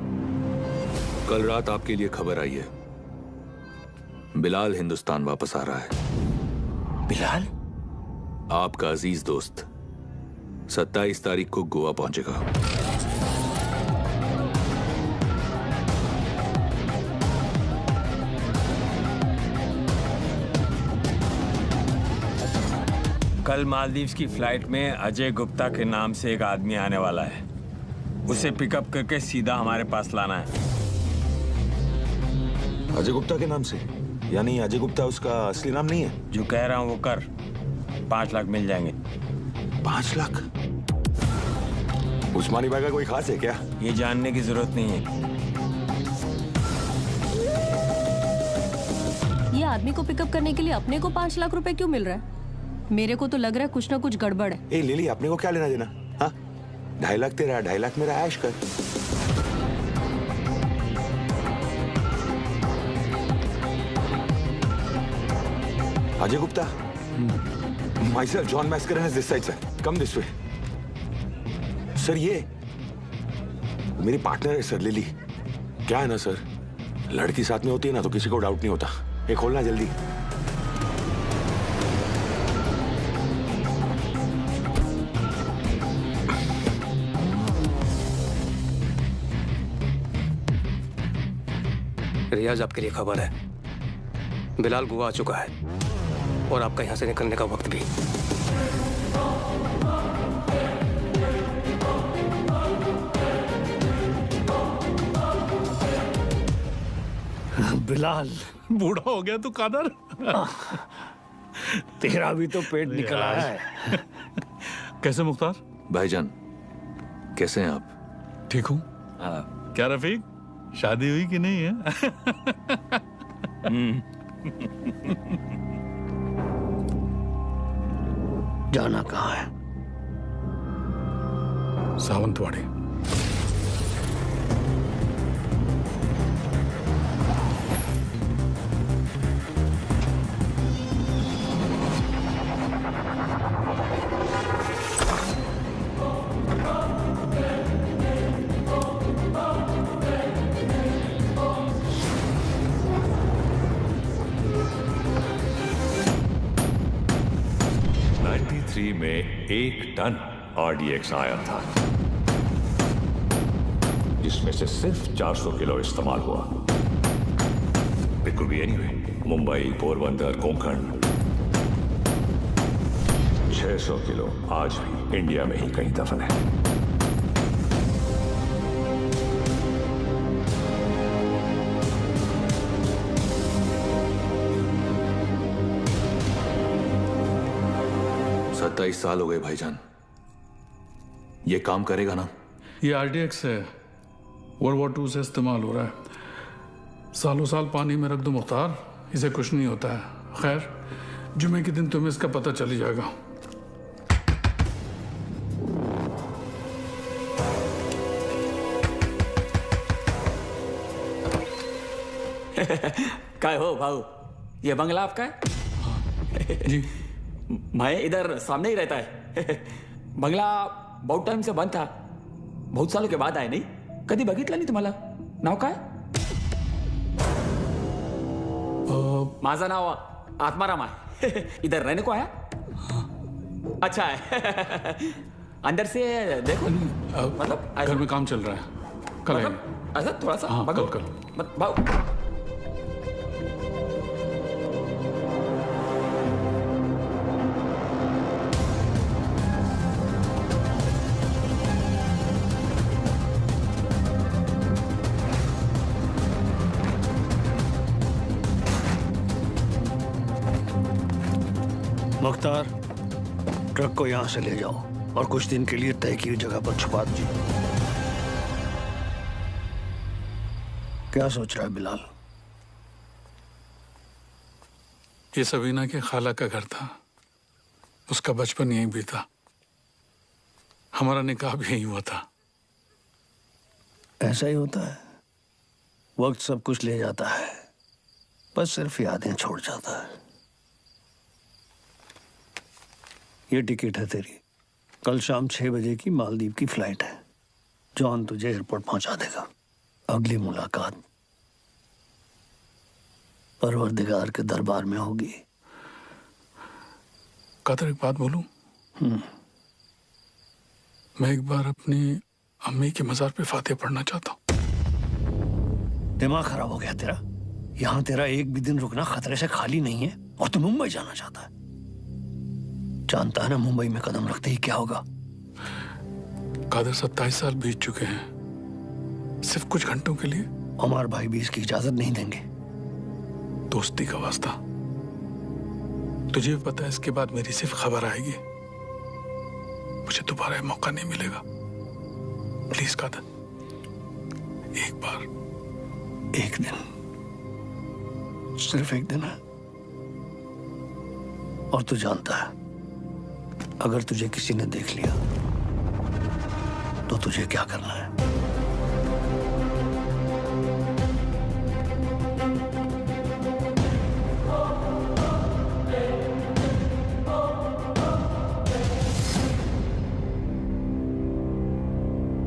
कल रात आपके लिए खबर आई है, बिलाल हिंदुस्तान वापस आ रहा है। बिलाल? आपका अजीज दोस्त 27 तारीख को गोवा पहुंचेगा। कल मालदीव्स की फ्लाइट में अजय गुप्ता के नाम से एक आदमी आने वाला है। उसे पिकअप करके सीधा हमारे पास लाना है। अजय गुप्ता के नाम से? यानी अजय गुप्ता उसका असली नाम नहीं है? जो कह रहा हूं वो कर। 5 लाख मिल जाएंगे। 5 लाख? उस्मानी भाई का कोई खास है क्या? ये जानने की जरूरत नहीं है। ये आदमी को पिकअप करने के लिए अपने को 5 लाख रुपए क्यों मिल रहा है? मेरे को तो लग रहा है कुछ ना कुछ गड़बड़ है। ए लिली, अपने को क्या लेना देना? हाँ, 2.5 लाख तेरा, 2.5 लाख मेरा, ऐश कर। Ajay Gupta, myself John Mascarenhas this side sir, come this way. Sir ये मेरी पार्टनर है सर, लिली। क्या है ना सर, लड़की साथ में होती है ना तो किसी को डाउट नहीं होता। ये खोलना जल्दी। रियाज, आपके लिए खबर है, बिलाल गोवा आ चुका है। और आपका यहाँ से निकलने का वक्त भी। बिलाल, बूढ़ा हो गया तू कादर। तेरा भी तो पेट निकल आया है। कैसे मुख्तार? भाईजान, कैसे हैं आप? ठीक हूँ। क्या रफीक, शादी हुई कि नहीं है? जाना कहाँ है? सावंतवाड़ी। में 1 टन RDX आया था, जिसमें से सिर्फ 400 किलो इस्तेमाल हुआ। It could be anywhere, Mumbai, Porbandar, Konkan. 600 kilo आज भी इंडिया में ही कहीं दफन है। सत्ताईस साल हो गए भाईजान। ये काम करेगा ना? ये RDX है, World War II से इस्तेमाल हो रहा है। सालों साल पानी में रख दो मुख्तार, इसे कुछ नहीं होता है। खैर, जुमे के दिन तुम्हें इसका पता चल जाएगा। काय हो भाऊ, ये बंगला आपका है? जी। मैं इधर सामने ही रहता है। बंगला बहुत टाइम से बंद था, बहुत सालों के बाद आए। नहीं कधी बघितलं नाही तुम्हाला? नाव काय? माझं नाव आत्माराम है। इधर रहने को आया? अच्छा है। अंदर से देखो। मतलब घर में काम चल रहा है, कल आएंगे। ऐसा थोड़ा सा हाँ, कल। भाऊ मुख्तार, ट्रक को यहां से ले जाओ और कुछ दिन के लिए तय की हुई जगह पर छुपा दीजिए। क्या सोच रहा है बिलाल? ये सबीना के खाला का घर था, उसका बचपन यहीं बीता, हमारा निकाह भी यहीं हुआ था। ऐसा ही होता है, वक्त सब कुछ ले जाता है, बस सिर्फ यादें छोड़ जाता है। ये टिकट है तेरी, कल शाम 6 बजे की मालदीव की फ्लाइट है। जॉन तुझे एयरपोर्ट पहुंचा देगा। अगली मुलाकात परवरदिगार के दरबार में होगी। कादर, एक बात बोलूं? मैं एक बार अपनी अम्मी के मजार पे फातिहा पढ़ना चाहता हूँ। दिमाग खराब हो गया तेरा? यहाँ तेरा एक भी दिन रुकना खतरे से खाली नहीं है और तू मुंबई जाना चाहता है। जानता है ना मुंबई में कदम रखते ही क्या होगा? कादर, 27 साल बीत चुके हैं, सिर्फ कुछ घंटों के लिए। उमर भाई भी इसकी इजाजत नहीं देंगे। दोस्ती का वास्ता, तुझे भी पता है इसके बाद मेरी सिर्फ खबर आएगी, मुझे दोबारा मौका नहीं मिलेगा। प्लीज कादर, एक बार, एक दिन, सिर्फ एक दिन है। और तू जानता है, अगर तुझे किसी ने देख लिया तो तुझे क्या करना है?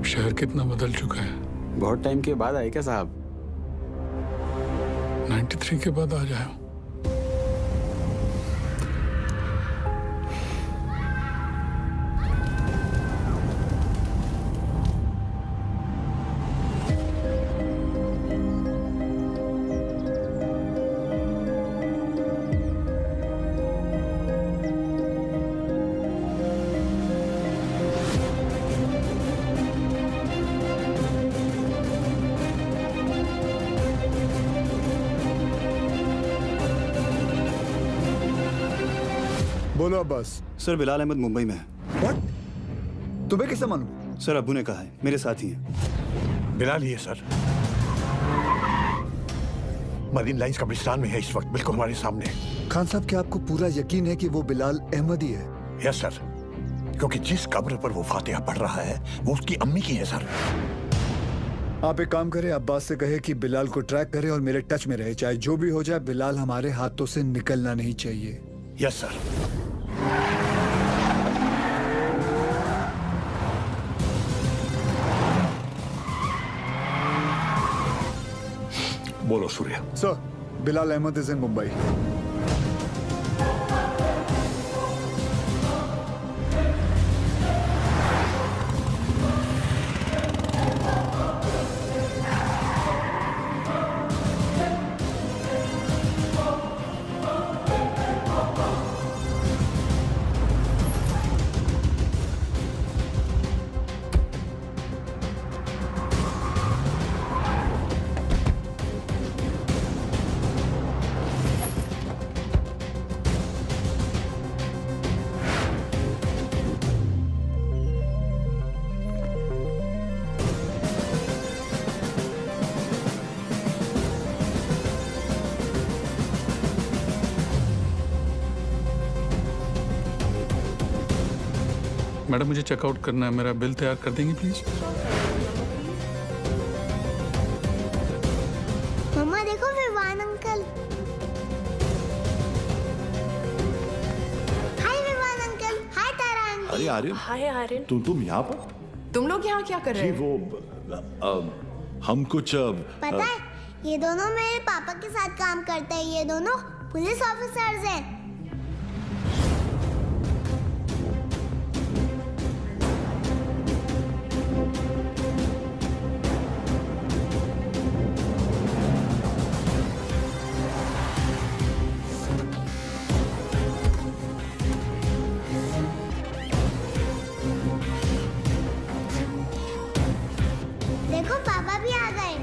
शहर कितना बदल चुका है। बहुत टाइम के बाद आए क्या साहब? 93 के बाद आ जाए। बोलो अब्बास। सर बिलाल अहमद मुंबई में है। व्हाट? तुम्हें कैसे मालूम? सर अब्बू ने कहा है, मेरे साथ ही हैं। बिलाल ही है सर, मदीन लाइंस कब्रिस्तान में है इस वक्त, बिल्कुल हमारे सामने। खान साहब, क्या आपको पूरा यकीन है कि वो बिलाल अहमद ही है? यस सर, क्योंकि जिस कब्र पर वो फातिहा पढ़ रहा है वो उसकी अम्मी की है सर। आप एक काम करें, अब्बास से कहे कि बिलाल को ट्रैक करे और मेरे टच में रहे। चाहे जो भी हो जाए, बिलाल हमारे हाथों से निकलना नहीं चाहिए। Yes sir. बोलो Surya. Sir, Bilal Ahmed is in Mumbai. Madam मुझे चेकआउट करना है, मेरा बिल तैयार कर देंगे प्लीज? मम्मा देखो विवान अंकल। हाय विवान अंकल। हाय तारा आंटी। अरे आर्यन। हाय आर्यन। तुम यहाँ पर? तुम लोग यहाँ क्या कर रहे हो? हम कुछ पता है, ये दोनों मेरे पापा के साथ काम करते हैं। ये दोनों पुलिस ऑफिसर्स हैं। देखो पापा भी आ गए।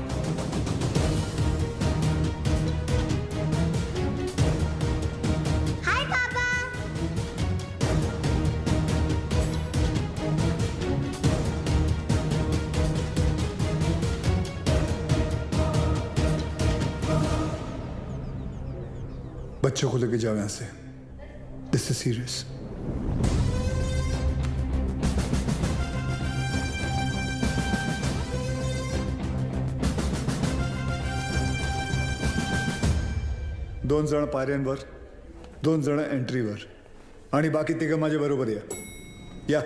हाय पापा। बच्चों को लेके जाओ यहाँ से। This is serious. दोन जण पायऱ्यांवर, दोन जण एंट्रीवर आणि बाकी तिघं माझ्या बरोबर या।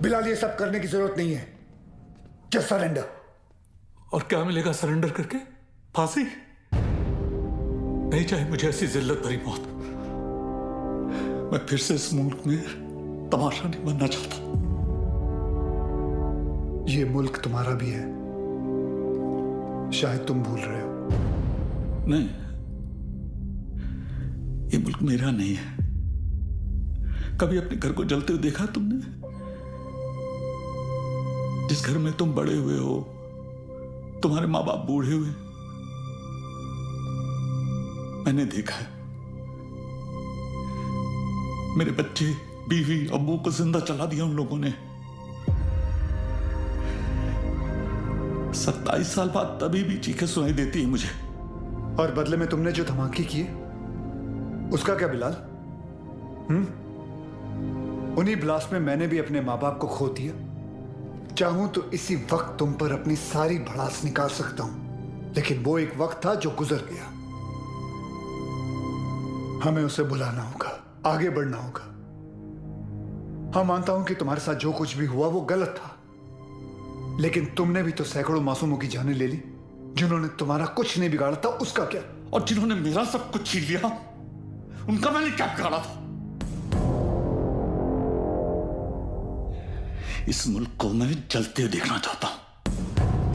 बिलाल, ये सब करने की जरूरत नहीं है। Just surrender. और क्या मिलेगा सरेंडर करके? फांसी? नहीं चाहिए मुझे ऐसी जिल्लत भरी मौत। मैं फिर से इस मुल्क में तमाशा नहीं बनना चाहता। ये मुल्क तुम्हारा भी है, शायद तुम भूल रहे हो। नहीं, ये मुल्क मेरा नहीं है। कभी अपने घर को जलते हुए देखा तुमने? जिस घर में तुम बड़े हुए हो, तुम्हारे माँ बाप बूढ़े हुए, मैंने देखा है। मेरे बच्चे, बीवी, अब्बू को जिंदा चला दिया उन लोगों ने। 27 साल बाद तभी भी चीखें सुनाई देती है मुझे। और बदले में तुमने जो धमाके किए उसका क्या बिलाल? उन्हीं ब्लास्ट में मैंने भी अपने माँ बाप को खो दिया। चाहूं तो इसी वक्त तुम पर अपनी सारी भड़ास निकाल सकता हूं, लेकिन वो एक वक्त था जो गुजर गया। हमें उसे बुलाना होगा, आगे बढ़ना होगा। हाँ, मानता हूं कि तुम्हारे साथ जो कुछ भी हुआ वो गलत था, लेकिन तुमने भी तो सैकड़ों मासूमों की जानें ले ली। जिन्होंने तुम्हारा कुछ नहीं बिगाड़ा था उसका क्या? और जिन्होंने मेरा सब कुछ छीन लिया उनका मैंने क्या बिगाड़ा था? इस मुल्क को मैं जलते हुए देखना चाहता हूं,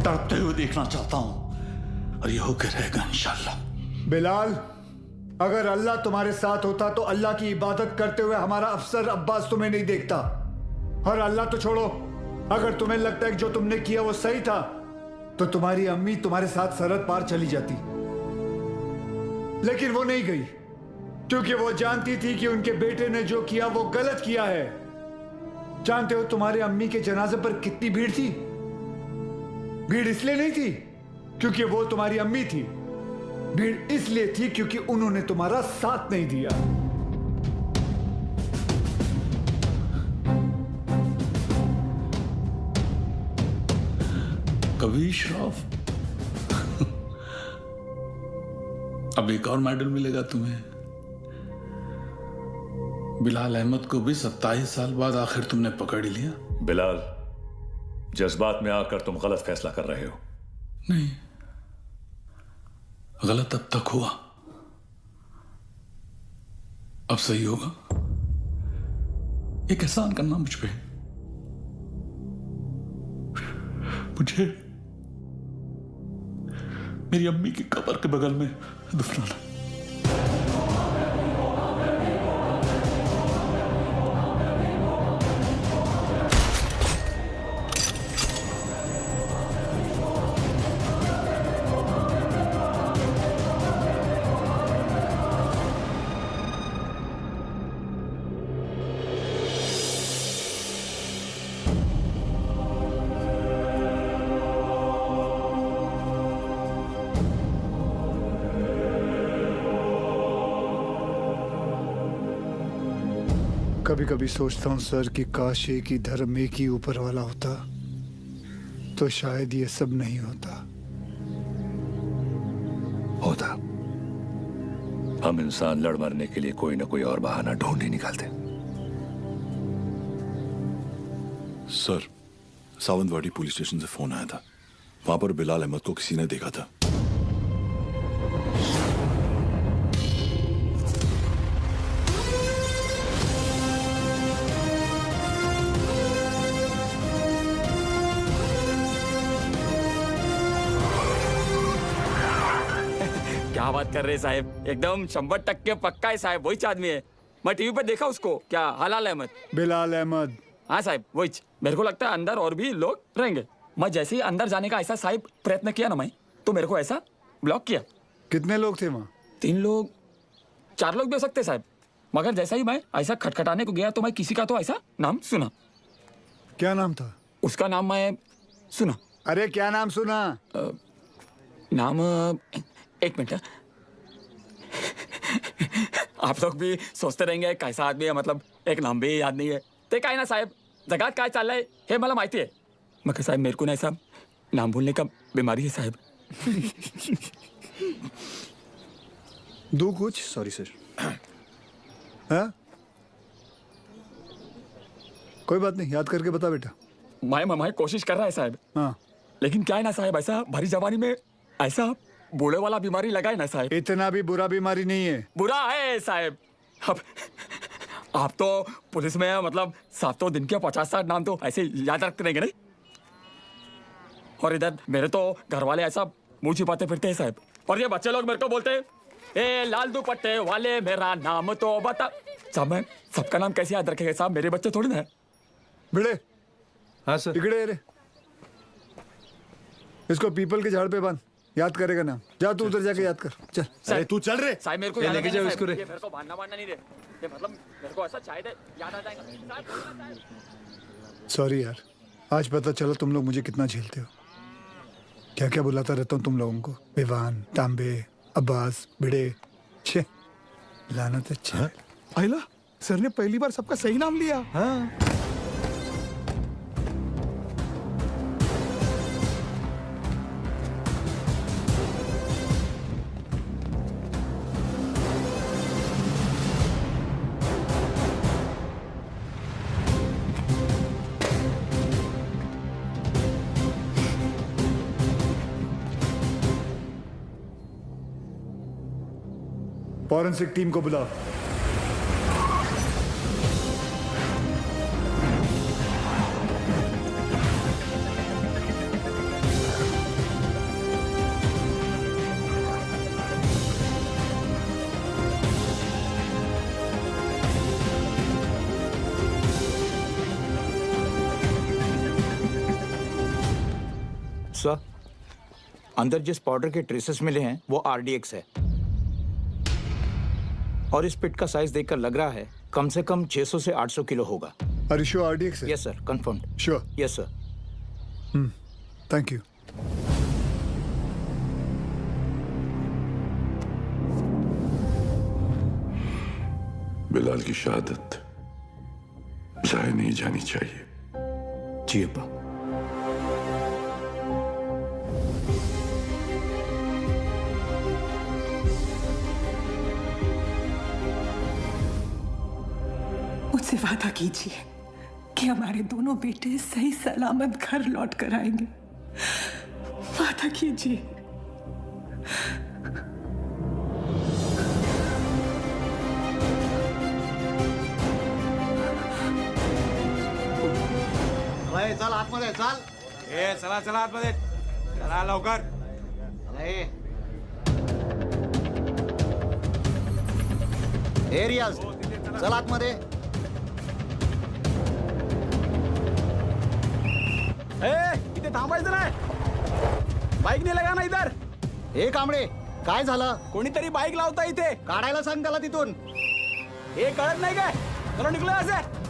तड़पते हुए देखना चाहता हूं, और ये होकर रहेगा इंशाल्लाह। बिलाल, अगर अल्लाह तुम्हारे साथ होता तो अल्लाह की इबादत करते हुए हमारा अफसर अब्बास तुम्हें नहीं देखता। और अल्लाह तो छोड़ो, अगर तुम्हें लगता है कि जो तुमने किया वो सही था तो तुम्हारी अम्मी तुम्हारे साथ सरहद पार चली जाती, लेकिन वो नहीं गई, क्योंकि वो जानती थी कि उनके बेटे ने जो किया वो गलत किया है। जानते हो तुम्हारे अम्मी के जनाजे पर कितनी भीड़ थी? भीड़ इसलिए नहीं थी क्योंकि वो तुम्हारी अम्मी थी, भीड़ इसलिए थी क्योंकि उन्होंने तुम्हारा साथ नहीं दिया। कभी श्रॉफ अब एक और मेडल मिलेगा तुम्हें। बिलाल अहमद को भी 27 साल बाद आखिर तुमने पकड़ लिया। बिलाल, जज्बात में आकर तुम गलत फैसला कर रहे हो। नहीं, गलत अब तक हुआ, अब सही होगा। एक एहसान करना मुझ पे, मुझे मेरी अम्मी की कब्र के बगल में दफनाना। कभी कभी सोचता हूं सर कि काश एक ही धर्म, एक ही ऊपर वाला होता तो शायद ये सब नहीं होता। हम इंसान लड़ मरने के लिए कोई ना कोई और बहाना ढूंढ ही निकालते। सर, सावंतवाड़ी पुलिस स्टेशन से फोन आया था। वहां पर बिलाल अहमद को किसी ने देखा था। क्या बात कर रहे साहब, एकदम 100% पक्का है साहब, वही आदमी है। मैं टीवी पर देखा उसको। क्या हलाल अहमद? बिलाल अहमद। हाँ साहब, वही। मेरे को लगता है अंदर और भी लोग रहेंगे। मैं जैसे ही अंदर जाने का ऐसा साहब प्रयत्न किया ना मैं, तो मेरे को ऐसा ब्लॉक किया। कितने लोग थे वहाँ? 3 लोग, 4 लोग भी हो सकते साहब, मगर जैसा ही मैं ऐसा खटखटाने को गया तो मैं किसी का तो ऐसा नाम सुना। क्या नाम था उसका? नाम मैं सुना। अरे क्या नाम सुना? नाम, एक मिनट। आप लोग भी सोचते रहेंगे कैसा आदमी है, मतलब एक नाम भी याद नहीं है। ते काय ना साहेब, जगात काय चाललंय हे मला माहिती आहे, मगर साहेब मेरे को ना ऐसा नाम भूलने का बीमारी है साहेब। दो कुछ, सॉरी सर। हाँ, कोई बात नहीं, याद करके बता बेटा। मैं कोशिश कर रहा है साहब। हाँ, लेकिन क्या है ना साहब, ऐसा भारी जवानी में ऐसा बूढ़े वाला बीमारी लगा है ना साहब। इतना भी बुरा बीमारी नहीं है। बुरा है साहब। अब आप तो पुलिस में मतलब 7 दिन के 50-60 नाम तो ऐसे याद रखते रहेंगे नहीं। और इधर मेरे तो घर वाले ऐसा मुंह छिपाते फिरते हैं साहब। और ये बच्चे लोग मेरे को बोलते हैं, ए लाल दुपट्टे वाले मेरा नाम तो बता। साहब मैं सबका नाम कैसे याद रखेगा साहब, मेरे बच्चे थोड़ी ना है। भिड़े। हाँ सर। इकड़े रे, इसको पीपल के झाड़ पे बांध, याद करेगा नाम। जा तू उधर जाके याद कर, चल। अरे तू चल रे साहब मेरे को लेके जाओ इसको रे। ये मेरे को मानना नहीं रे, ये मतलब मेरे को ऐसा शायद याद आ जाएगा। सॉरी यार, आज पता चला तुम लोग मुझे कितना झेलते हो। क्या क्या बुलाता रहता हूँ तुम लोगों को? विवान, तांबे, अब्बास, भिड़े। छे लानत है। छे आइला सर ने पहली बार सबका सही नाम लिया। हाँ। फॉरेंसिक टीम को बुलाओ। सर, अंदर जिस पाउडर के ट्रेसेस मिले हैं वो आरडीएक्स है और इस पिट का साइज देखकर लग रहा है कम से कम 600 से 800 किलो होगा। Are you sure RDX है? Yes sir, confirmed. Sure. Yes sir. Thank you. Bilal की शहादत जाया नहीं जानी चाहिए। जी अब्बा। मुझसे वादा कीजिए कि हमारे दोनों बेटे सही सलामत घर लौट कर आएंगे। वादा कीजिए। चल आतमध्ये चल. चला चला आतमध्ये चला लवकर. रियाज चल आतमध्ये. इथे थांबायचं नाही. बाईक नाही लगा ना इधर. हे कांबळे काय झालं? कोणीतरी बाईक लावता इथे. काढायला सांग त्याला तिथून. हे कळत नाही काय? चलो निघलो असे.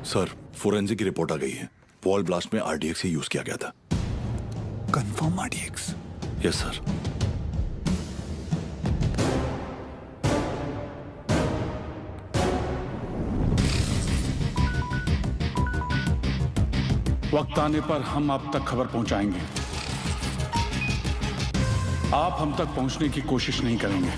सर, फोरेंसिक की रिपोर्ट आ गई है। वॉल ब्लास्ट में आरडीएक्स ही यूज किया गया था। Confirm RDX? Yes sir. वक्त आने पर हम आप तक खबर पहुंचाएंगे। आप हम तक पहुंचने की कोशिश नहीं करेंगे।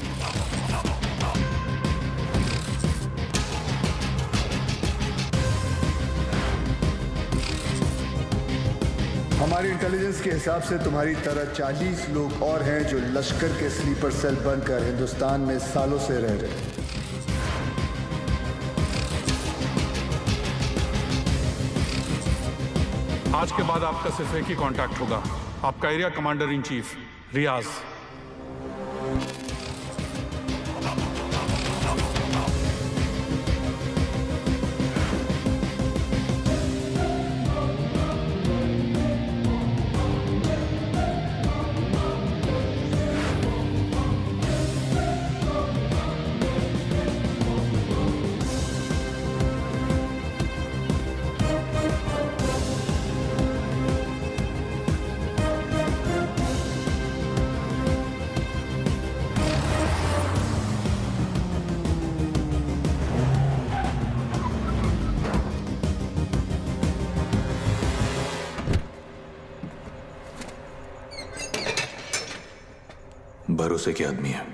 हमारी इंटेलिजेंस के हिसाब से तुम्हारी तरह 40 लोग और हैं जो लश्कर के स्लीपर सेल बनकर हिंदुस्तान में सालों से रह रहे हैं। आज के बाद आपका सिर्फ एक ही कांटेक्ट होगा, आपका एरिया कमांडर इन चीफ रियाज। भरोसे के आदमी है।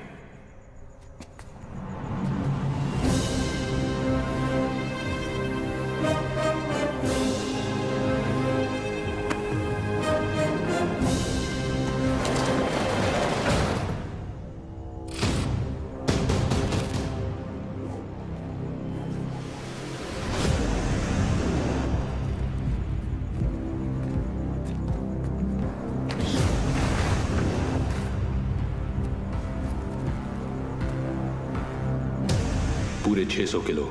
पूरे 600 किलो।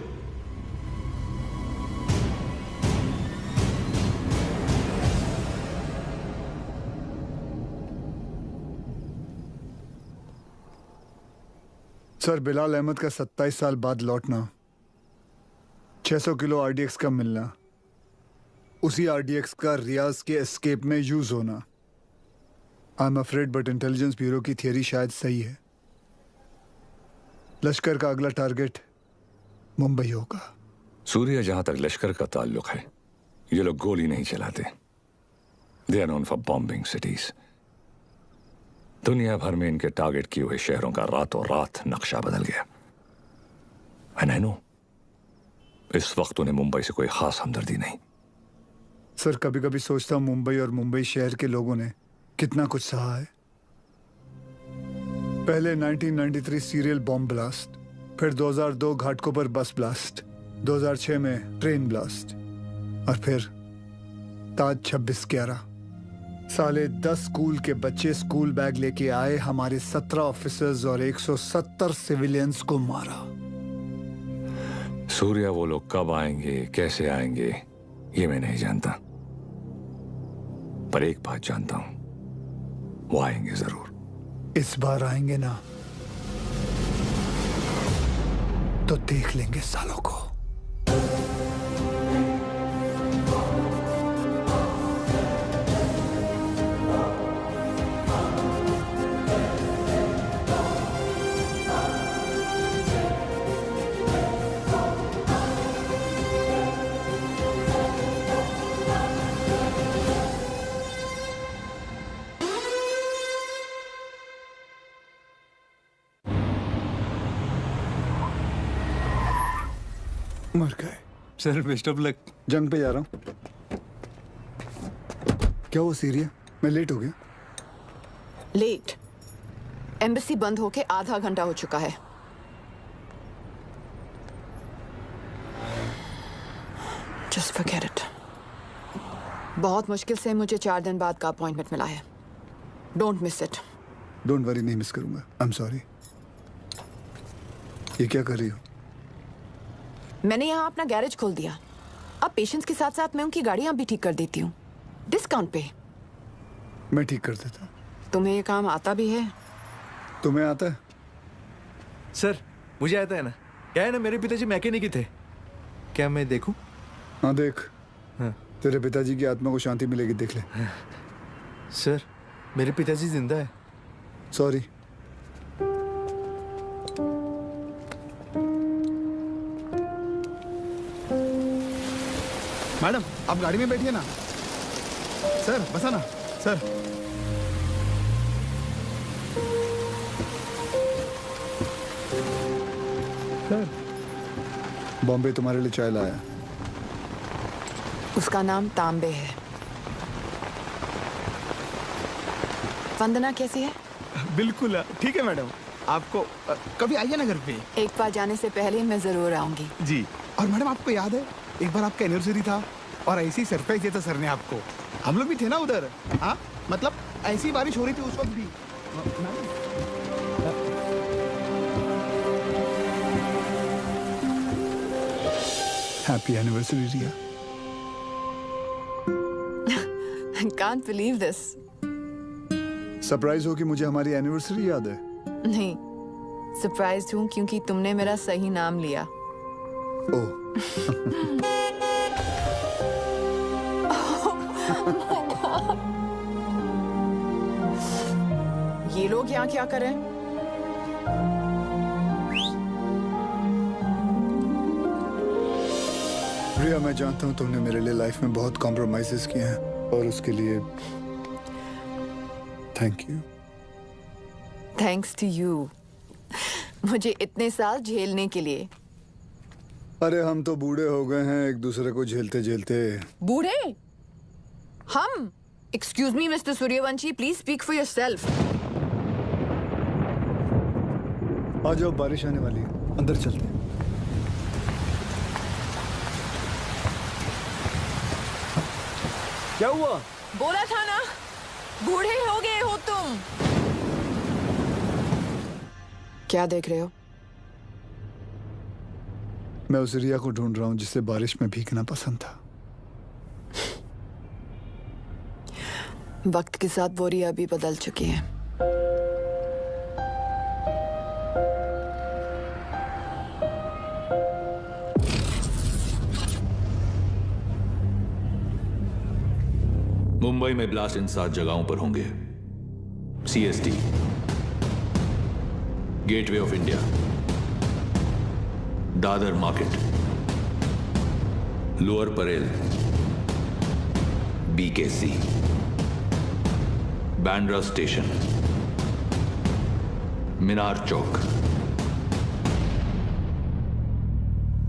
सर, बिलाल अहमद का 27 साल बाद लौटना, 600 किलो आरडीएक्स का मिलना, उसी आरडीएक्स का रियाज के एस्केप में यूज होना। I am afraid but intelligence bureau की थियरी शायद सही है। लश्कर का अगला टारगेट मुंबई होगा। सूर्या, जहां तक लश्कर का ताल्लुक है, ये लोग गोली नहीं चलाते। They are known for bombing cities. दुनिया भर में इनके टारगेट किए हुए शहरों का रातों रात नक्शा बदल गया। एंड आई नो, इस वक्त उन्हें मुंबई से कोई खास हमदर्दी नहीं। सर, कभी कभी सोचता हूं मुंबई और मुंबई शहर के लोगों ने कितना कुछ सहा है। पहले 1993 सीरियल बॉम्ब ब्लास्ट, फिर 2002 घाटकोपर बस ब्लास्ट, 2006 में ट्रेन ब्लास्ट, और फिर ताज 26/11। साले 10 स्कूल के बच्चे स्कूल बैग लेके आए, हमारे 17 ऑफिसर्स और 170 सिविलियंस को मारा। सूर्या, वो लोग कब आएंगे, कैसे आएंगे, ये मैं नहीं जानता, पर एक बात जानता हूं, वो आएंगे जरूर। इस बार आएंगे ना तो देख लेंगे सालों को। मर गए। Sir, best of luck. जंग पे जा रहा हूँ। क्या वो सीरिया? मैं लेट हो गया। लेट? एम्बेसी बंद होके आधा घंटा हो चुका है। Just forget it. बहुत मुश्किल से मुझे 4 दिन बाद का अपॉइंटमेंट मिला है। Don't miss it. Don't worry, नहीं मिस करूंगा। आई एम सॉरी। ये क्या कर रही हो? मैंने यहाँ अपना गैरेज खोल दिया। अब पेशेंट्स के साथ साथ मैं उनकी गाड़ियाँ भी ठीक कर देती हूँ, डिस्काउंट पे। मैं ठीक कर देता। तुम्हें ये काम आता भी है? तुम्हें आता है? सर, मुझे आता है ना। क्या है ना, मेरे पिताजी मैकेनिक ही थे। क्या मैं देखूं? हाँ देख। हाँ। तेरे पिताजी की आत्मा को शांति मिलेगी, देख ले। हाँ। सर, मेरे पिताजी जिंदा है। सॉरी। मैडम, आप गाड़ी में बैठिए ना। सर, बसा ना। सर, सर, बॉम्बे तुम्हारे लिए चाय लाया। उसका नाम तांबे है। वंदना कैसी है? बिल्कुल ठीक है मैडम। आपको कभी आइए ना घर पे। एक बार जाने से पहले मैं जरूर आऊंगी। जी। और मैडम, आपको याद है एक बार आपका एनिवर्सरी था और ऐसी सरप्राइज दिया था सर ने आपको। हम लोग भी थे ना उधर। हाँ, मतलब ऐसी बारिश हो रही थी उस वक्त भी। Happy anniversary Riya. Can't believe this. Surprise हो कि मुझे हमारी एनिवर्सरी याद है? नहीं, सरप्राइज हूँ क्योंकि तुमने मेरा सही नाम लिया। ओह। ये लोग यहाँ क्या कर रहे हैं? रिया, मैं जानता हूँ तुमने मेरे लिए लाइफ में बहुत कॉम्प्रोमाइजेस किए हैं और उसके लिए thank you. Thanks to you, मुझे इतने साल झेलने के लिए। अरे हम तो बूढ़े हो गए हैं एक दूसरे को झेलते झेलते। बूढ़े? हम? Excuse me mister Suryavanshi, please speak for yourself. आ जाओ, बारिश आने वाली है, अंदर चलते हैं। क्या हुआ? बोला था ना, बूढ़े हो गए हो तुम। क्या देख रहे हो? मैं उस रिया को ढूंढ रहा हूं जिसे बारिश में भीगना पसंद था। वक्त के साथ वो रिया भी बदल चुकी है। मुंबई में ब्लास्ट इन 7 जगहों पर होंगे। CST, gateway of India, Dadar market, lower Parel, BKC, Bandra station, Minar Chowk.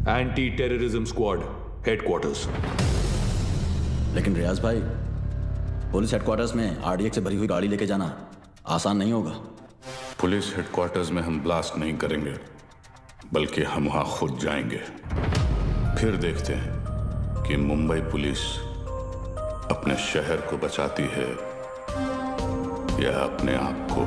Anti terrorism squad headquarters. लेकिन रियाज भाई, पुलिस हेडक्वार्टर्स में RDX से भरी हुई गाड़ी लेके जाना आसान नहीं होगा। पुलिस हेडक्वार्टर्स में हम ब्लास्ट नहीं करेंगे, बल्कि हम वहां खुद जाएंगे। फिर देखते हैं कि मुंबई पुलिस अपने शहर को बचाती है या अपने आप को।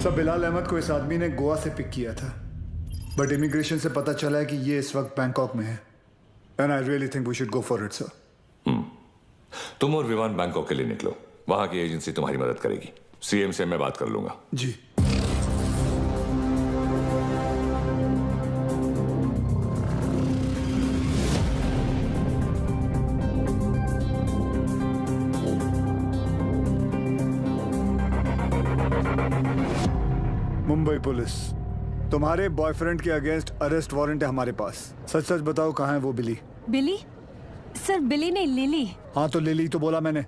सब बिलाल अहमद को इस आदमी ने गोवा से पिक किया था, बट इमिग्रेशन से पता चला है कि ये इस वक्त बैंकॉक में है। And I really think we should go for it sir. तुम और विवान बैंकॉक के लिए निकलो, वहां की एजेंसी तुम्हारी मदद करेगी। CM से मैं बात कर लूंगा। जी। मुंबई पुलिस, तुम्हारे बॉयफ्रेंड के अगेंस्ट अरेस्ट वारंट है हमारे पास। सच सच बताओ कहाँ है वो बिली? बिली? सर बिली नहीं, लिली। हाँ तो लिली तो बोला मैंने।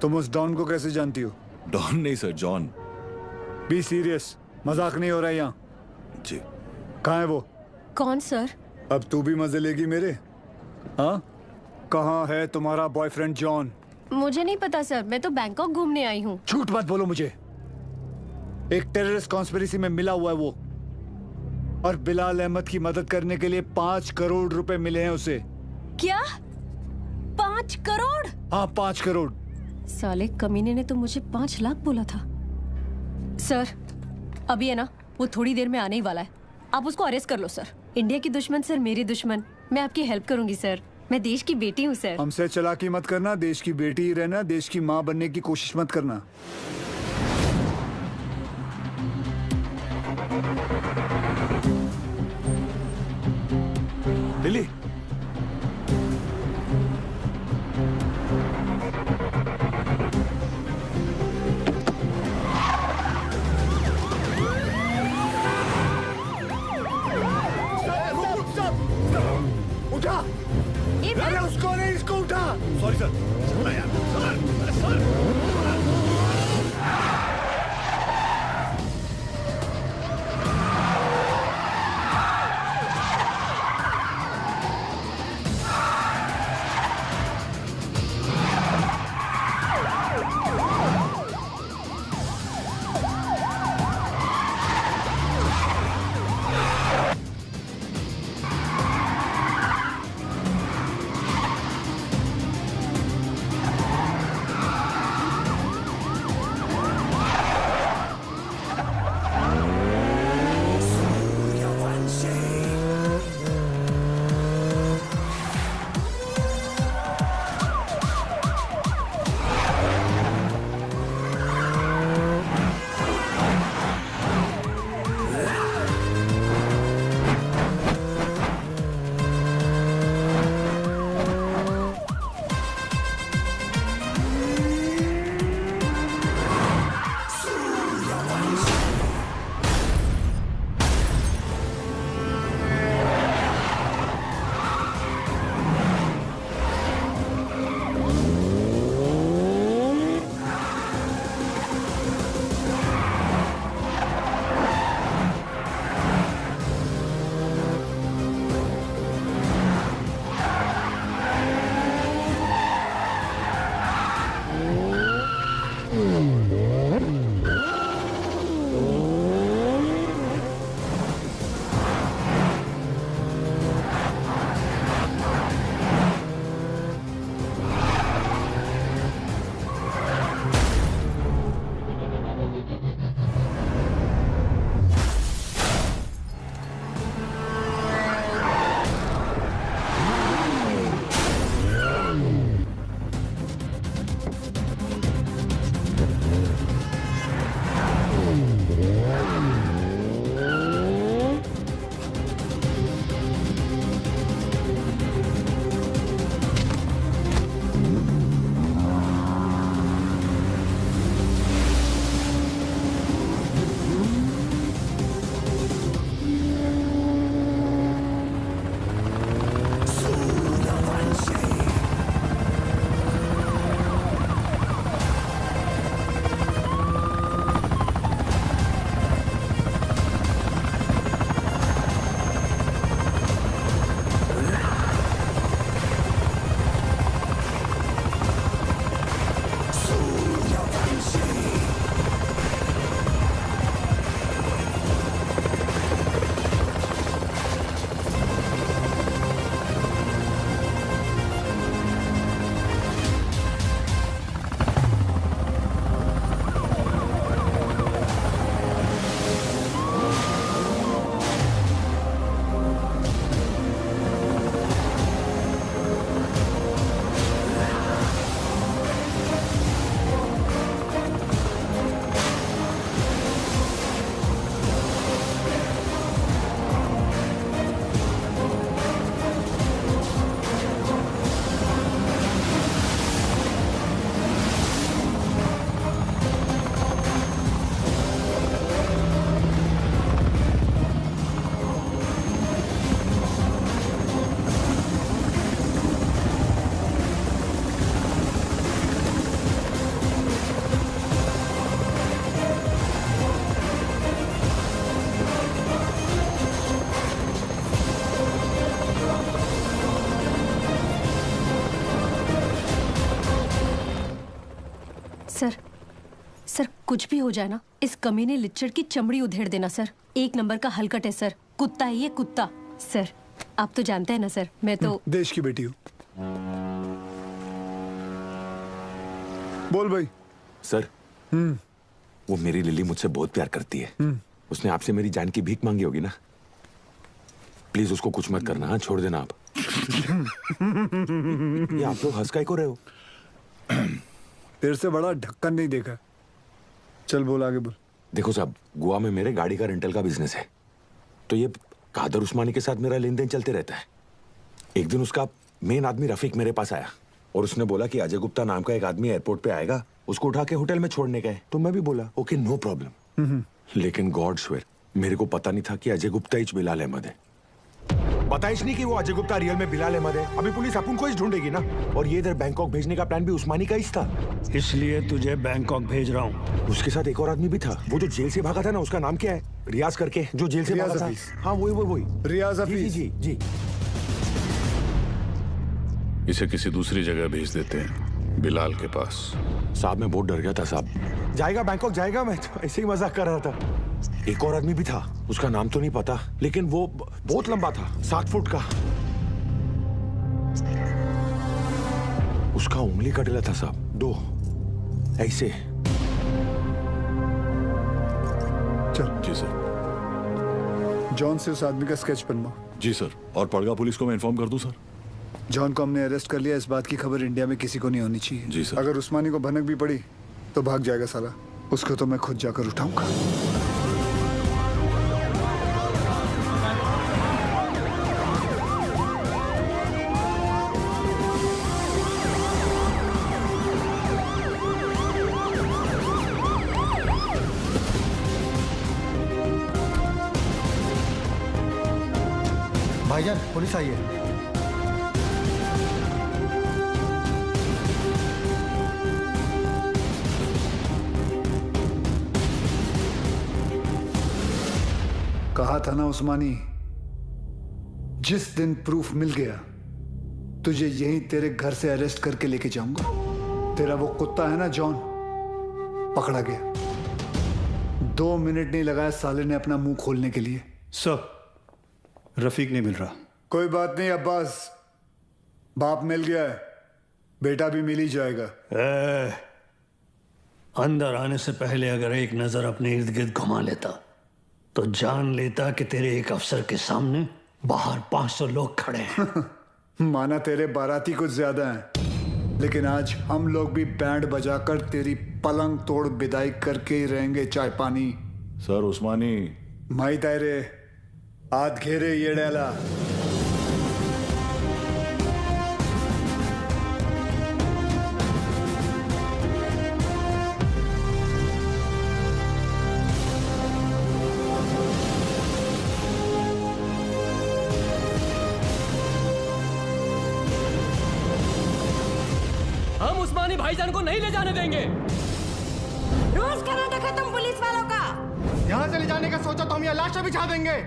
तुम उस डॉन को कैसे जानती हो? डॉन नहीं सर, जॉन। बी सीरियस, मजाक नहीं हो रहा है यहाँ। जी। कहाँ है वो? कौन सर? अब तू भी मजे लेगी मेरे? हाँ, कहाँ है तुम्हारा बॉयफ्रेंड जॉन? मुझे नहीं पता सर, मैं तो बैंकॉक घूमने आई हूँ। झूठ मत बोलो मुझे। एक टेररिस्ट कॉन्स्पिरेसी में मिला हुआ है वो, और बिलाल अहमद की मदद करने के लिए 5 करोड़ रुपए मिले हैं उसे। क्या? 5 करोड़? हाँ 5 करोड़। साले कमीने ने तो मुझे 5 लाख बोला था। सर अभी है ना, वो थोड़ी देर में आने ही वाला है। आप उसको अरेस्ट कर लो सर। इंडिया की दुश्मन सर मेरी दुश्मन। मैं आपकी हेल्प करूंगी सर, मैं देश की बेटी हूँ सर। हमसे चालाकी मत करना, देश की बेटी ही रहना, देश की माँ बनने की कोशिश मत करना। लिली, उठा। अरे उसको नहीं, इसको उठा। Sorry sir. कुछ भी हो जाए ना, इस कमीने लिच्चड़ की चमड़ी उधेड़ देना सर। 1 नंबर का हलकट है सर, कुत्ता है ये कुत्ता। सर आप तो जानते हैं ना सर, मैं तो देश की बेटी हूँ। बोल भाई। सर वो मेरी लिली मुझसे बहुत प्यार करती है। उसने आपसे मेरी जान की भीख मांगी होगी ना। प्लीज उसको कुछ मत करना, हाँ? छोड़ देना आप। ये आप लोग हंस काहे को रहे हो? तेरे से बड़ा ढक्कन नहीं देखा। चल बोल, आगे बोल। देखो साहब, गोवा में मेरे गाड़ी का रेंटल का बिजनेस है, तो ये कादर उस्मानी के साथ मेरा लेन देन चलते रहता है। एक दिन उसका मेन आदमी रफीक मेरे पास आया और उसने बोला कि अजय गुप्ता नाम का एक आदमी एयरपोर्ट पे आएगा, उसको उठा के होटल में छोड़ने गए। तो मैं भी बोला ओके नो प्रॉब्लम। लेकिन गॉड स्वेयर मेरे को पता नहीं था कि अजय गुप्ता ही बिलाल अहमद है। बताइश नहीं कि वो अजय गुप्ता रियल में बिलाल अहमद है। अभी पुलिस अपन को ही ढूंढेगी ना। और ये इधर बैंकॉक भेजने का प्लान भी उस्मानी का ही था। इसलिए तुझे बैंकॉक भेज रहा हूँ। उसके साथ एक और आदमी भी था, वो जो जेल से भागा था ना, उसका नाम क्या है? रियाज करके, जो जेल से भागा था। हाँ वही रियाज हफीज। जी। इसे किसी दूसरी जगह भेज देते हैं, बिलाल के पास। साहब मैं बहुत डर गया था साहब। जाएगा बैंकॉक जाएगा, मैं तो ऐसे ही मजाक कर रहा था। एक और आदमी भी था, उसका नाम तो नहीं पता, लेकिन वो बहुत लंबा था, 7 फुट का। उसका उंगली कटेला था साहब, 2 ऐसे। चल। जी सर। जॉन से उस आदमी का स्केच बनवा। जी सर। और पड़गा पुलिस को मैं इन्फॉर्म कर दूं सर? जॉन को हमने अरेस्ट कर लिया, इस बात की खबर इंडिया में किसी को नहीं होनी चाहिए। जी सर। अगर उस्मानी को भनक भी पड़ी तो भाग जाएगा साला। उसको तो मैं खुद जाकर उठाऊंगा। भाईजान पुलिस आई है। कहा था ना उस्मानी, जिस दिन प्रूफ मिल गया तुझे यहीं तेरे घर से अरेस्ट करके लेके जाऊंगा। तेरा वो कुत्ता है ना जॉन, पकड़ा गया। 2 मिनट नहीं लगाया साले ने अपना मुंह खोलने के लिए। सर रफीक नहीं मिल रहा। कोई बात नहीं अब्बास, बाप मिल गया है, बेटा भी मिल ही जाएगा। अंदर आने से पहले अगर एक नजर अपने इर्द गिर्द घुमा लेता तो जान लेता कि तेरे एक अफसर के सामने बाहर 500 लोग खड़े हैं। माना तेरे बाराती कुछ ज्यादा हैं, लेकिन आज हम लोग भी बैंड बजाकर तेरी पलंग तोड़ विदाई करके ही रहेंगे। चाय पानी। सर उस्मानी माई तायरे आध घेरे ये डेला। हम उस्मानी भाईजान को नहीं ले जाने देंगे। रोज का नाटक है तुम पुलिस वालों का। यहाँ से ले जाने का सोचा तो हम यहाँ लाशें बिछा देंगे।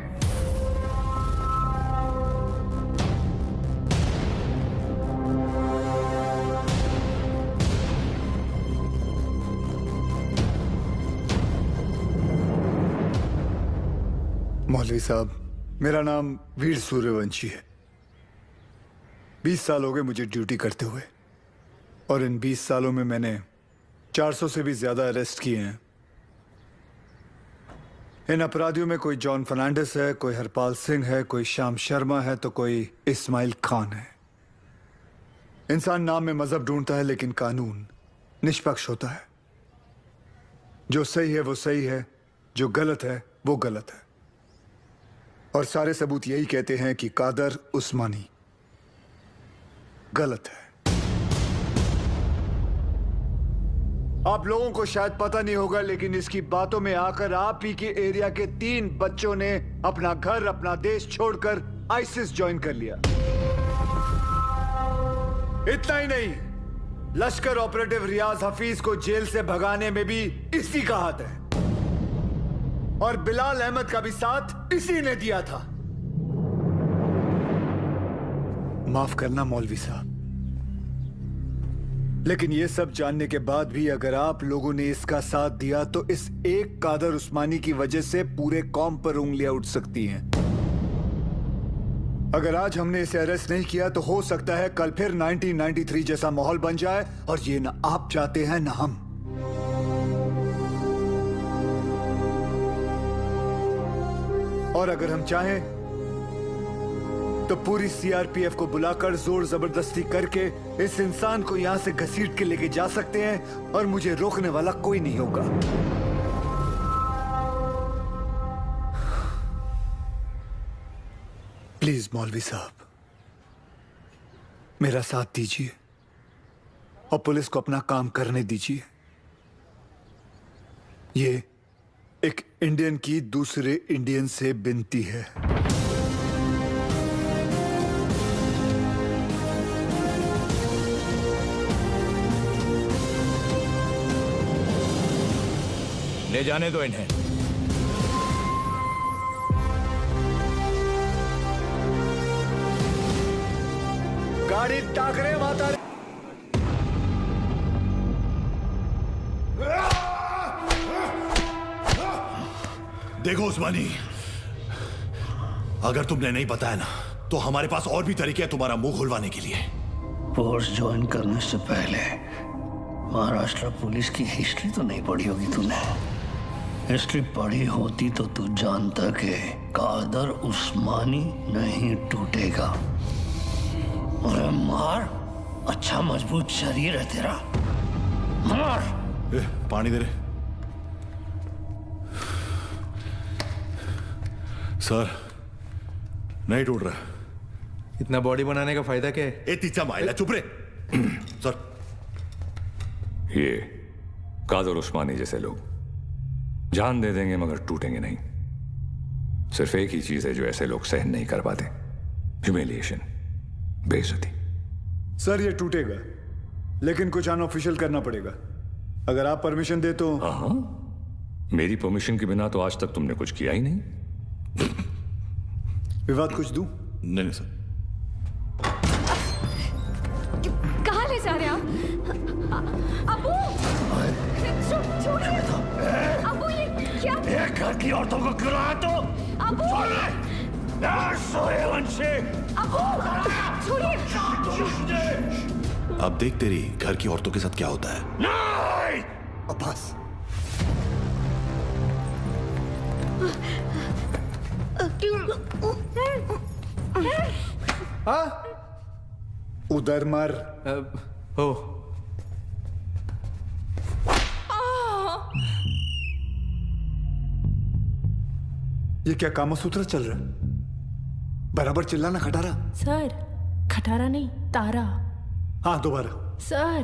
मौलवी साहब, मेरा नाम वीर सूर्यवंशी है। 20 साल हो गए मुझे ड्यूटी करते हुए, और इन 20 सालों में मैंने 400 से भी ज्यादा अरेस्ट किए हैं। इन अपराधियों में कोई जॉन फर्नांडिस है, कोई हरपाल सिंह है, कोई श्याम शर्मा है, तो कोई इस्माइल खान है। इंसान नाम में मजहब ढूंढता है, लेकिन कानून निष्पक्ष होता है। जो सही है वो सही है, जो गलत है वो गलत है। और सारे सबूत यही कहते हैं कि कादर उस्मानी गलत है। आप लोगों को शायद पता नहीं होगा, लेकिन इसकी बातों में आकर आप ही के एरिया के 3 बच्चों ने अपना घर, अपना देश छोड़कर आईसिस ज्वाइन कर लिया। इतना ही नहीं, लश्कर ऑपरेटिव रियाज हफीज को जेल से भगाने में भी इसी का हाथ है, और बिलाल अहमद का भी साथ इसी ने दिया था। माफ करना मौलवी साहब, लेकिन ये सब जानने के बाद भी अगर आप लोगों ने इसका साथ दिया तो इस एक कादर उस्मानी की वजह से पूरे कौम पर उंगलियां उठ सकती हैं। अगर आज हमने इसे अरेस्ट नहीं किया तो हो सकता है कल फिर 1993 जैसा माहौल बन जाए, और ये ना आप चाहते हैं ना हम। और अगर हम चाहें तो पूरी सीआरपीएफ को बुलाकर जोर जबरदस्ती करके इस इंसान को यहां से घसीट के लेके जा सकते हैं, और मुझे रोकने वाला कोई नहीं होगा। प्लीज मौलवी साहब, मेरा साथ दीजिए और पुलिस को अपना काम करने दीजिए। ये एक इंडियन की दूसरे इंडियन से विनती है। ले जाने दो इन्हें। गाड़ी टाकरे माता। देखो उस्मानी, अगर तुमने नहीं बताया ना तो हमारे पास और भी तरीके हैं तुम्हारा मुंह खुलवाने के लिए। फोर्स ज्वाइन करने से पहले महाराष्ट्र पुलिस की हिस्ट्री तो नहीं पढ़ी होगी तूने। हिस्ट्री पढ़ी होती तो तू जानता कि कादर उस्मानी नहीं टूटेगा। अरे मार, अच्छा मजबूत शरीर है तेरा, मार। पानी दे रहे सर, नहीं टूट रहा। इतना बॉडी बनाने का फायदा क्या है? ए तीचा माइला, चुप रे। सर, ये कादर उस्मानी जैसे लोग जान दे देंगे मगर टूटेंगे नहीं। सिर्फ एक ही चीज है जो ऐसे लोग सहन नहीं कर पाते, ह्यूमिलिएशन, बेइज्जती। सर ये टूटेगा, लेकिन कुछ अनऑफिशियल करना पड़ेगा। अगर आप परमिशन दे तो। हाँ, मेरी परमिशन के बिना तो आज तक तुमने कुछ किया ही नहीं। विवाद कुछ दूं? नहीं सर। कहाँ ले जा रहे हैं आप? अबू, छोड़िए। अबू ये क्या? ये घर की औरतों को क्यों लाया तू? अबू, अबू, छोड़िए। अब देख तेरी घर की औरतों के साथ क्या होता है। नहीं! अब्बास, उधर मर। हो ये क्या कामसूत्र चल रहा है? बराबर चिल्लाना खटारा। सर, खटारा नहीं, तारा। हाँ दोबारा। सर,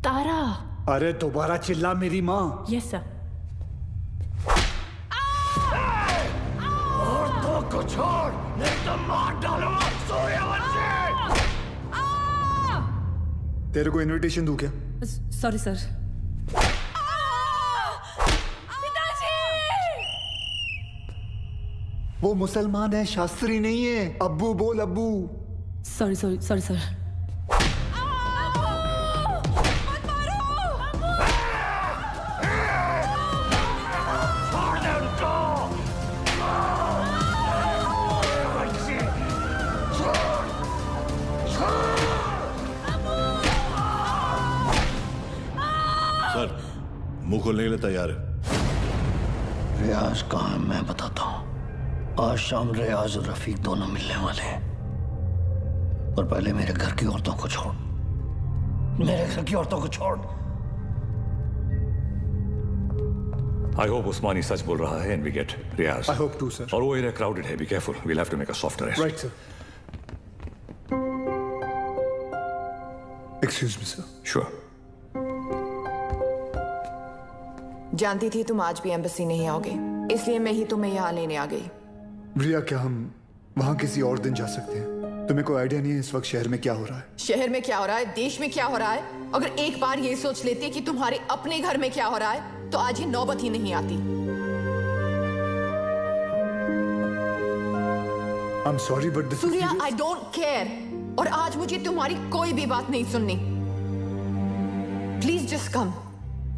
तारा। अरे दोबारा चिल्ला मेरी माँ। Yes sir. औरतों को छोड़, नहीं तो मार डालूंगा सूर्यवंशी। तेरे को इनविटेशन दूं क्या? Sorry sir. वो मुसलमान है, शास्त्री नहीं है। अब्बू बोल, अब्बू। Sorry sorry sorry sir. Sir, मुंह खोलने के लिए तैयार है। रियाज कहाँ है मैं बताता हूँ। आज शाम रियाज और रफीक दोनों मिलने वाले हैं, और पहले मेरे घर की औरतों को छोड़, मेरे घर की औरतों को छोड़। आई होप उस्मानी सच बोल रहा है and we get Riyaz. I hope to sir. और वो एरिया क्राउडेड है, be careful, we'll have to make a soft arrest. Right sir. Excuse me sir. Sure. जानती थी तुम आज भी एम्बेसी नहीं आओगे, इसलिए मैं ही तुम्हें यहाँ लेने आ गई। रिया, क्या हम वहां किसी और दिन जा सकते हैं? तुम्हें कोई आइडिया नहीं है इस वक्त शहर में क्या हो रहा है? शहर में क्या हो रहा है, देश में क्या हो रहा है? अगर एक बार ये सोच लेती कि तुम्हारे अपने घर में क्या हो रहा है तो आज ये नौबत ही नहीं आती। I'm sorry, but this is Surya, serious. I don't care। और आज मुझे तुम्हारी कोई भी बात नहीं सुननी। Please just come.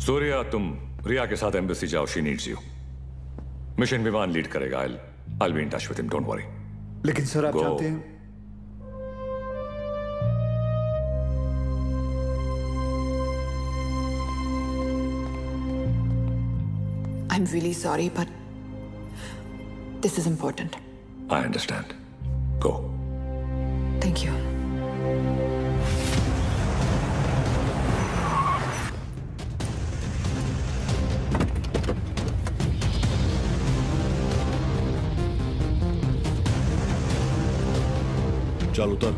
सूर्या, तुम रिया के साथ एम्बेसी जाओ, शी नीड्स यू। मिशन विमान लीड करेगा। I'll be in touch with him, don't worry. लेकिन सर आप Go. जानते हैं I'm really sorry, but this is important. I understand. Go. Thank you. चल उतर।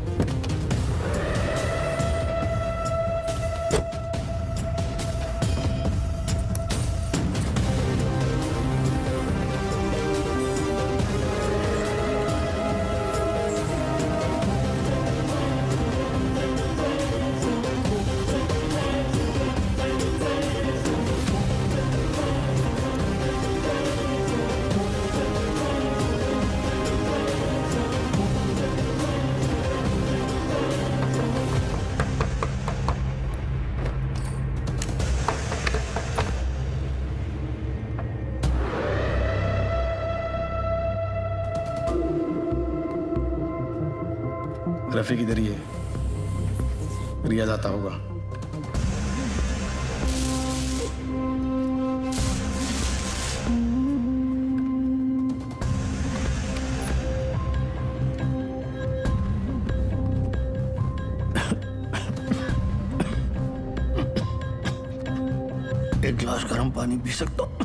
रफीक इधर ही है, रियाज आता होगा। एक गिलास गर्म पानी पी सकता हूँ?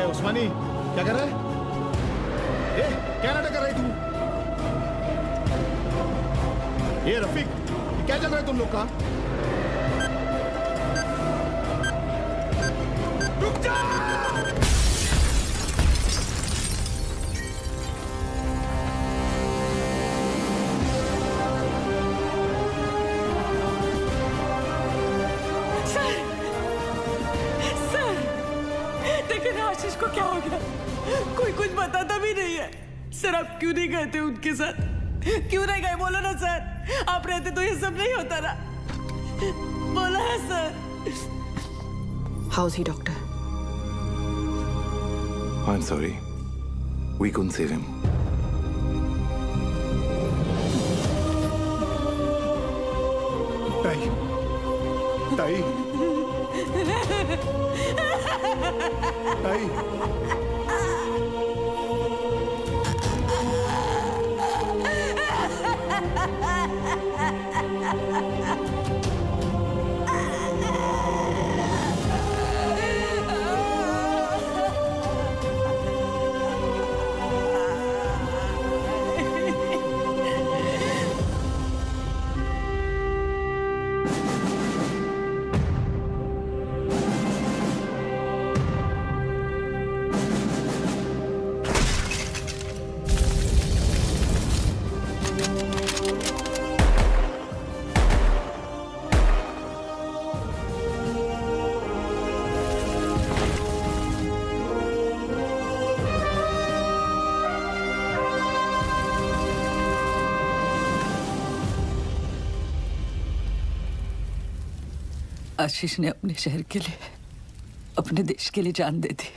उस्मानी क्या कर रहा है? क्या नाटक कर रही तू? रफीक, क्या चल रहा है तुम लोग का? रुक जा! आशीष को क्या हो गया? कोई कुछ बताता भी नहीं है। सर आप क्यों नहीं गए थे उनके साथ? क्यों नहीं गए? बोलो ना सर, आप रहते तो ये सब नहीं होता ना। बोलो ना sir. How's he, doctor? I'm sorry. We couldn't save him. ताई, ताई, ताई। आशीष ने अपने शहर के लिए, अपने देश के लिए जान दे दी।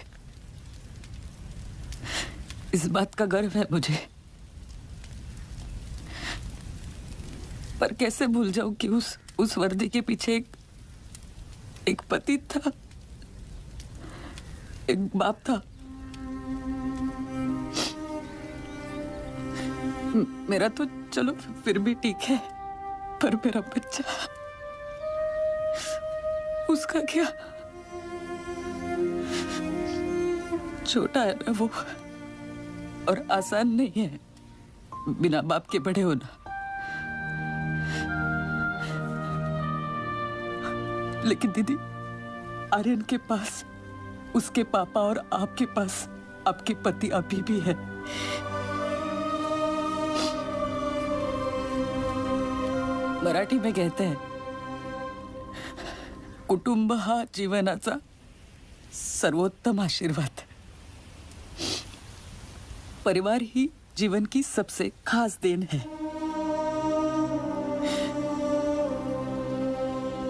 इस बात का गर्व है मुझे। पर कैसे भूल जाऊं कि उस वर्दी के पीछे एक पति था, एक बाप था। मेरा तो चलो फिर भी ठीक है, पर मेरा बच्चा, उसका क्या? छोटा है ना वो, और आसान नहीं है बिना बाप के बड़े होना। लेकिन दीदी, आर्यन के पास उसके पापा और आपके पास आपके पति अभी भी है। मराठी में कहते हैं, कुटुंब हा जीवनाचा सर्वोत्तम आशीर्वाद। परिवार ही जीवन की सबसे खास देन है।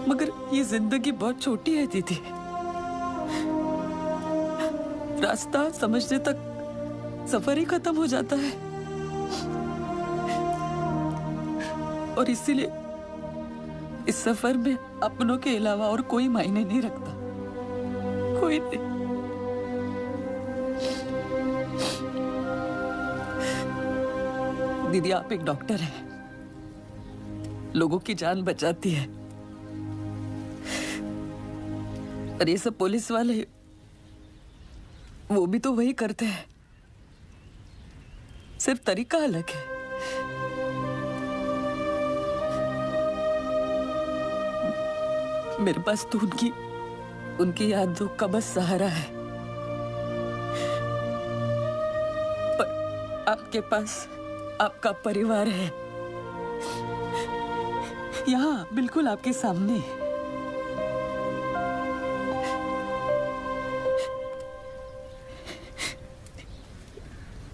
मगर ये जिंदगी बहुत छोटी है दीदी। रास्ता समझने तक सफर ही खत्म हो जाता है। और इसीलिए इस सफर में अपनों के अलावा और कोई मायने नहीं रखता। कोई नहीं। दीदी, आप एक डॉक्टर हैं, लोगों की जान बचाती है। और ये सब पुलिस वाले, वो भी तो वही करते हैं, सिर्फ तरीका अलग है। मेरे पास तो उनकी यादों का बस सहारा है। पर आपके पास आपका परिवार है, यहाँ बिल्कुल आपके सामने।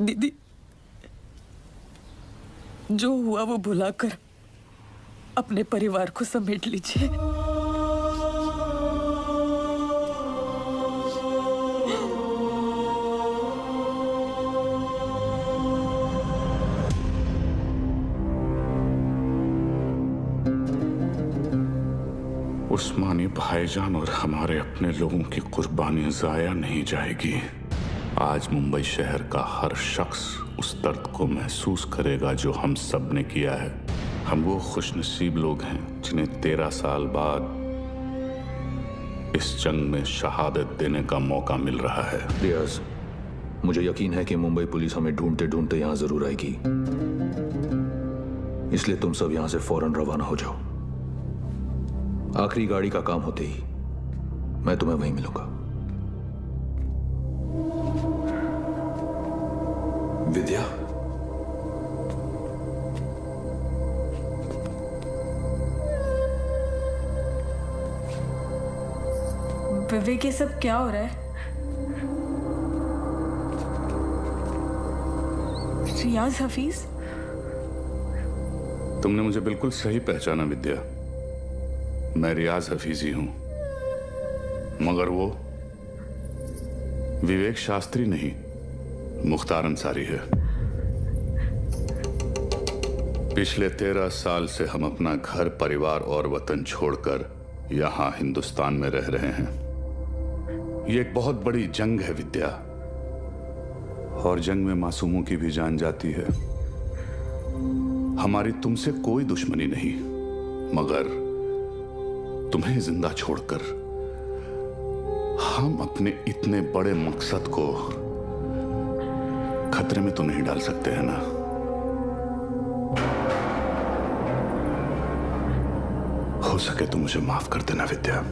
दीदी, जो हुआ वो भुलाकर अपने परिवार को समेट लीजिए। उस्मानी भाईजान और हमारे अपने लोगों की कुर्बानी जाया नहीं जाएगी। आज मुंबई शहर का हर शख्स उस दर्द को महसूस करेगा जो हम सब ने किया है। हम वो खुशनसीब लोग हैं जिन्हें 13 साल बाद इस जंग में शहादत देने का मौका मिल रहा है। रियाज, मुझे यकीन है कि मुंबई पुलिस हमें ढूंढते ढूंढते यहाँ जरूर आएगी, इसलिए तुम सब यहाँ से फौरन रवाना हो जाओ। आखिरी गाड़ी का काम होते ही मैं तुम्हें वहीं मिलूंगा। विद्या, विवेक, ये सब क्या हो रहा है? रियाज हफीज, तुमने मुझे बिल्कुल सही पहचाना विद्या। मैं रियाज हफीज ही हूं, मगर वो विवेक शास्त्री नहीं, मुख्तार अंसारी है। पिछले 13 साल से हम अपना घर, परिवार और वतन छोड़कर यहां हिंदुस्तान में रह रहे हैं। ये एक बहुत बड़ी जंग है विद्या, और जंग में मासूमों की भी जान जाती है। हमारी तुमसे कोई दुश्मनी नहीं, मगर तुम्हें जिंदा छोड़कर हम अपने इतने बड़े मकसद को खतरे में तो नहीं डाल सकते हैं ना। हो सके तो मुझे माफ कर देना विद्या।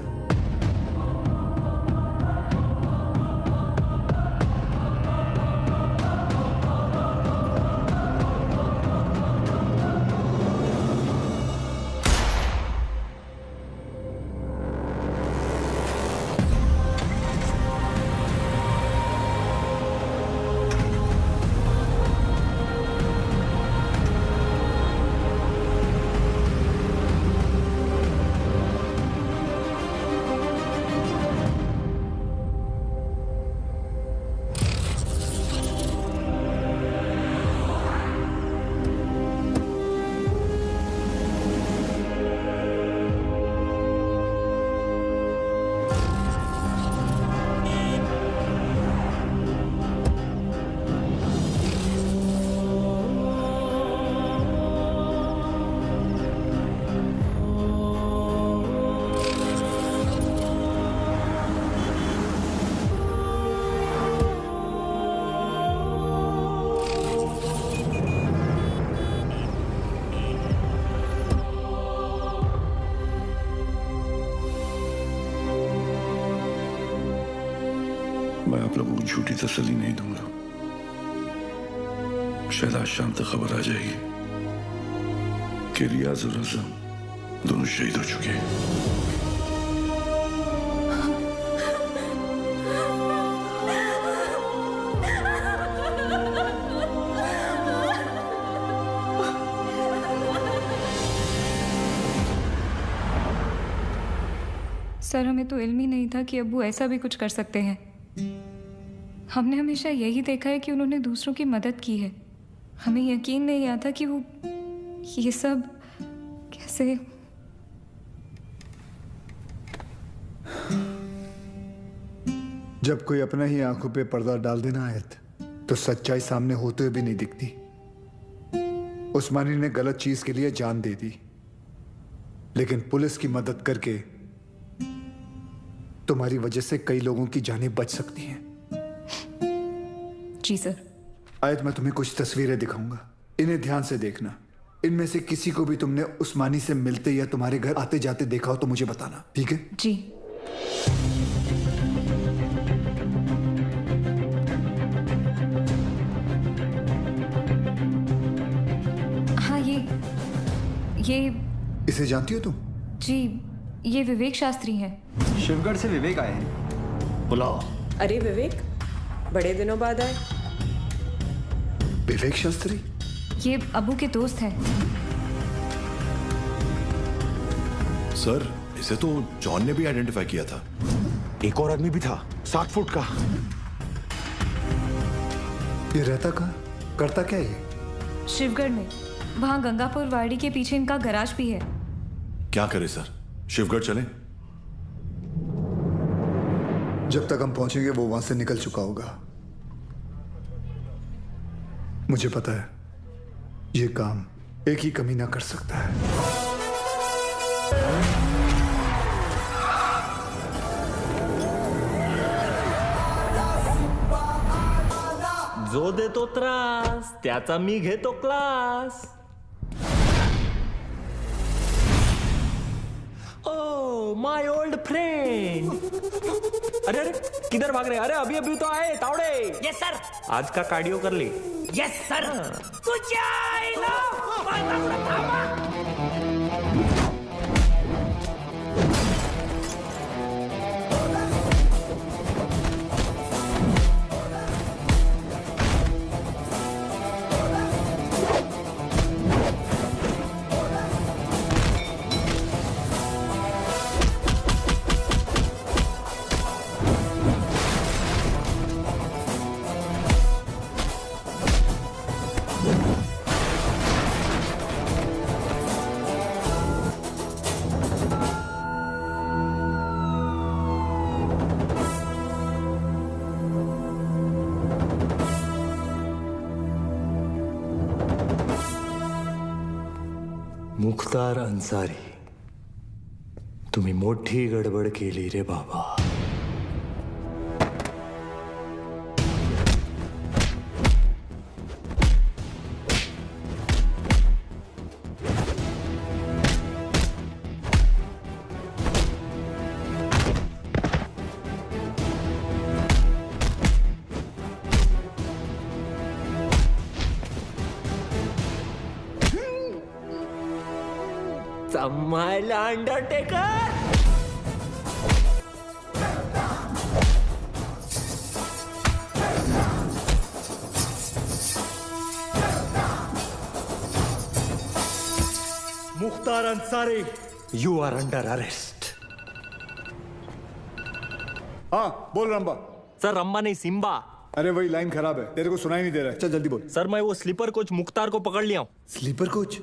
आप लोगों को झूठी तसल्ली नहीं दूंगा। शायद आज शाम तक खबर आ जाएगी कि रियाज और आजम दोनों शहीद हो चुके हैं। सर, हमें तो इल्म ही नहीं था कि अब्बू ऐसा भी कुछ कर सकते हैं। हमने हमेशा यही देखा है कि उन्होंने दूसरों की मदद की है। हमें यकीन नहीं आता कि वो ये सब कैसे। जब कोई अपना ही आंखों पे पर्दा डाल देना आयत, तो सच्चाई सामने होते हुए भी नहीं दिखती। उस्मानी ने गलत चीज के लिए जान दे दी, लेकिन पुलिस की मदद करके तुम्हारी वजह से कई लोगों की जानें बच सकती हैं। जी सर। आयत, मैं तुम्हें कुछ तस्वीरें दिखाऊंगा, इन्हें ध्यान से देखना। इनमें से किसी को भी तुमने उस्मानी से मिलते या तुम्हारे घर आते जाते देखा हो तो मुझे बताना, ठीक है? जी। हाँ, ये इसे जानती हो तुम? जी, ये विवेक शास्त्री हैं। शिवगढ़ से विवेक आए हैं। बुलाओ। अरे विवेक, बड़े दिनों बाद आए। विवेक शास्त्री? ये अबू के दोस्त हैं। सर, इसे तो जॉन ने भी आइडेंटिफाई किया था। एक और आदमी भी था, 7 फुट का। ये रहता कहाँ? करता क्या ये? शिवगढ़ में, वहाँ गंगापुर वाड़ी के पीछे इनका गराज भी है। क्या करे सर, शिवगढ़ चलें? जब तक हम पहुंचेंगे वो वहां से निकल चुका होगा। मुझे पता है ये काम एक ही कमीना कर सकता है। जो देतो त्रास त्याचा मी घेतो class. Oh my old friend. अरे अरे किधर भाग रहे? अरे अभी अभी तो आए तावड़े। Yes sir. आज का कार्डियो कर ली? Yes sir. मुख्तार अन्सारी, तुम्ही मोठी गडबड केली रे बाबा। संभाळला undertaker. Mukhtar Ansari, you are under arrest. हाँ बोल रंबा। सर रंबा नहीं, सिम्बा। अरे वही लाइन खराब है, तेरे को सुनाई नहीं दे रहा है। चल जल्दी बोल। सर मैं वो स्लीपर कोच मुख्तार को पकड़ लिया हूँ। Sleeper coach?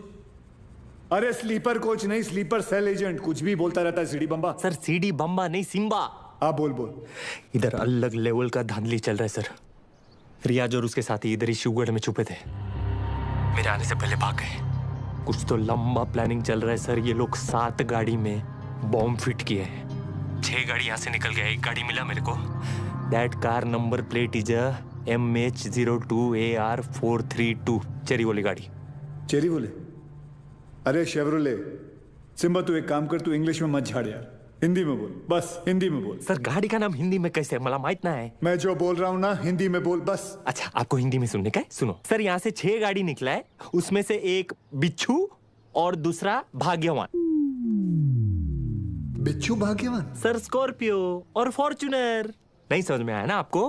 अरे स्लीपर कोच नहीं, स्लीपर सेल एजेंट। कुछ भी बोलता रहता है सीडी बम्बा। सर सीडी बम्बा नहीं, सिम्बा। हाँ बोल बोल। इधर अलग लेवल का धांधली चल रहा है सर। रियाज और उसके साथी इधर ही शिवगढ़ में छुपे थे, मेरे आने से पहले भाग गए। कुछ तो लंबा प्लानिंग चल रहा है सर। ये लोग 7 गाड़ी में बॉम्ब फिट किए हैं। 6 गाड़ी यहाँ से निकल गया, एक गाड़ी मिला मेरे को। That car number plate is MH02AR432। Cherry वाली गाड़ी। चेरी बोले? अरे शेवरोले। सिम्बा तू एक काम कर, तू इंग्लिश में मत झाड़ यार। हिंदी में बोल, बस हिंदी में बोल। सर गाड़ी का नाम हिंदी में कैसे मला माहित ना है। मैं जो बोल रहा हूँ ना हिंदी में बोल बस। अच्छा आपको हिंदी में सुनने का है? सुनो सर, यहाँ से 6 गाड़ी निकला है, उसमें से एक बिच्छू और दूसरा भाग्यवान। बिच्छू भाग्यवान? सर स्कॉर्पियो और फॉर्च्यूनर। नहीं समझ में आया ना आपको?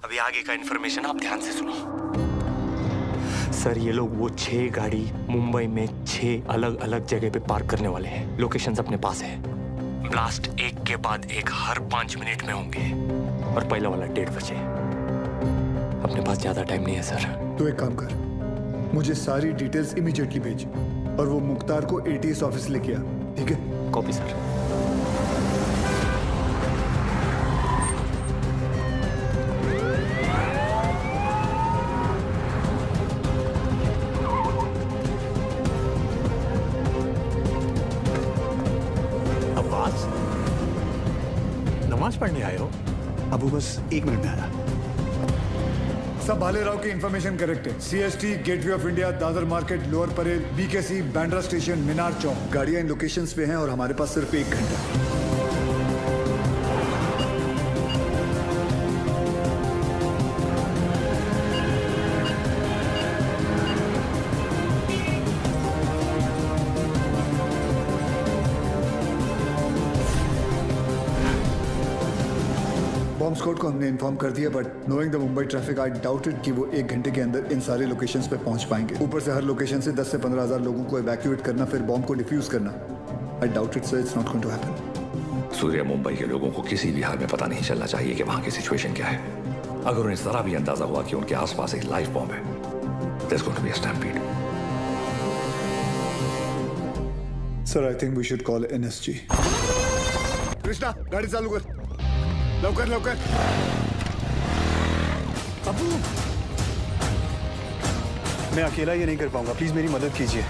अभी आगे का इन्फॉर्मेशन आप ध्यान से सुनो। सर ये लोग वो 6 गाड़ी मुंबई में 6 अलग अलग जगह पे पार्क करने वाले हैं। लोकेशंस अपने पास है। ब्लास्ट एक के बाद एक हर 5 मिनट में होंगे और पहला वाला 1:30 बजे। अपने पास ज्यादा टाइम नहीं है सर। तो एक काम कर, मुझे सारी डिटेल्स इमीडिएटली भेज और वो मुख्तार को एटीएस ऑफिस लेके आ, ठीक है? Copy sir. नमाज पढ़ने आए हो? अबू बस 1 मिनट में आया। सब भाले राव की इंफॉर्मेशन करेक्ट है। CST, gateway of India, Dadar market, lower Parel, BKC, Bandra station, Minar Chowk. गाड़ियां इन लोकेशंस पे हैं और हमारे पास सिर्फ 1 घंटा। बॉम्ब स्क्वाड को हमने इन्फॉर्म कर दिया, but knowing the Mumbai traffic I doubted कि वो 1 घंटे के अंदर इन सारे लोकेशंस पे पहुंच पाएंगे। ऊपर से हर लोकेशन से 10 से 15 हजार लोगों को इवैक्यूएट करना, फिर बॉम्ब को डिफ्यूज करना। I doubt it sir, it's not going to happen. Surya, Mumbai के लोगों को किसी भी हाल में पता नहीं चलना चाहिए कि वहां की सिचुएशन क्या है। अगर उन्हें जरा भी अंदाजा हुआ कि उनके आसपास एक लाइव बॉम्ब है, there's going to be a stampede. Sir I think we should call NSG. Krishna गाड़ी चालू कर, लवकर लवकर। अबू, मैं अकेला ये नहीं कर पाऊंगा, प्लीज मेरी मदद कीजिए।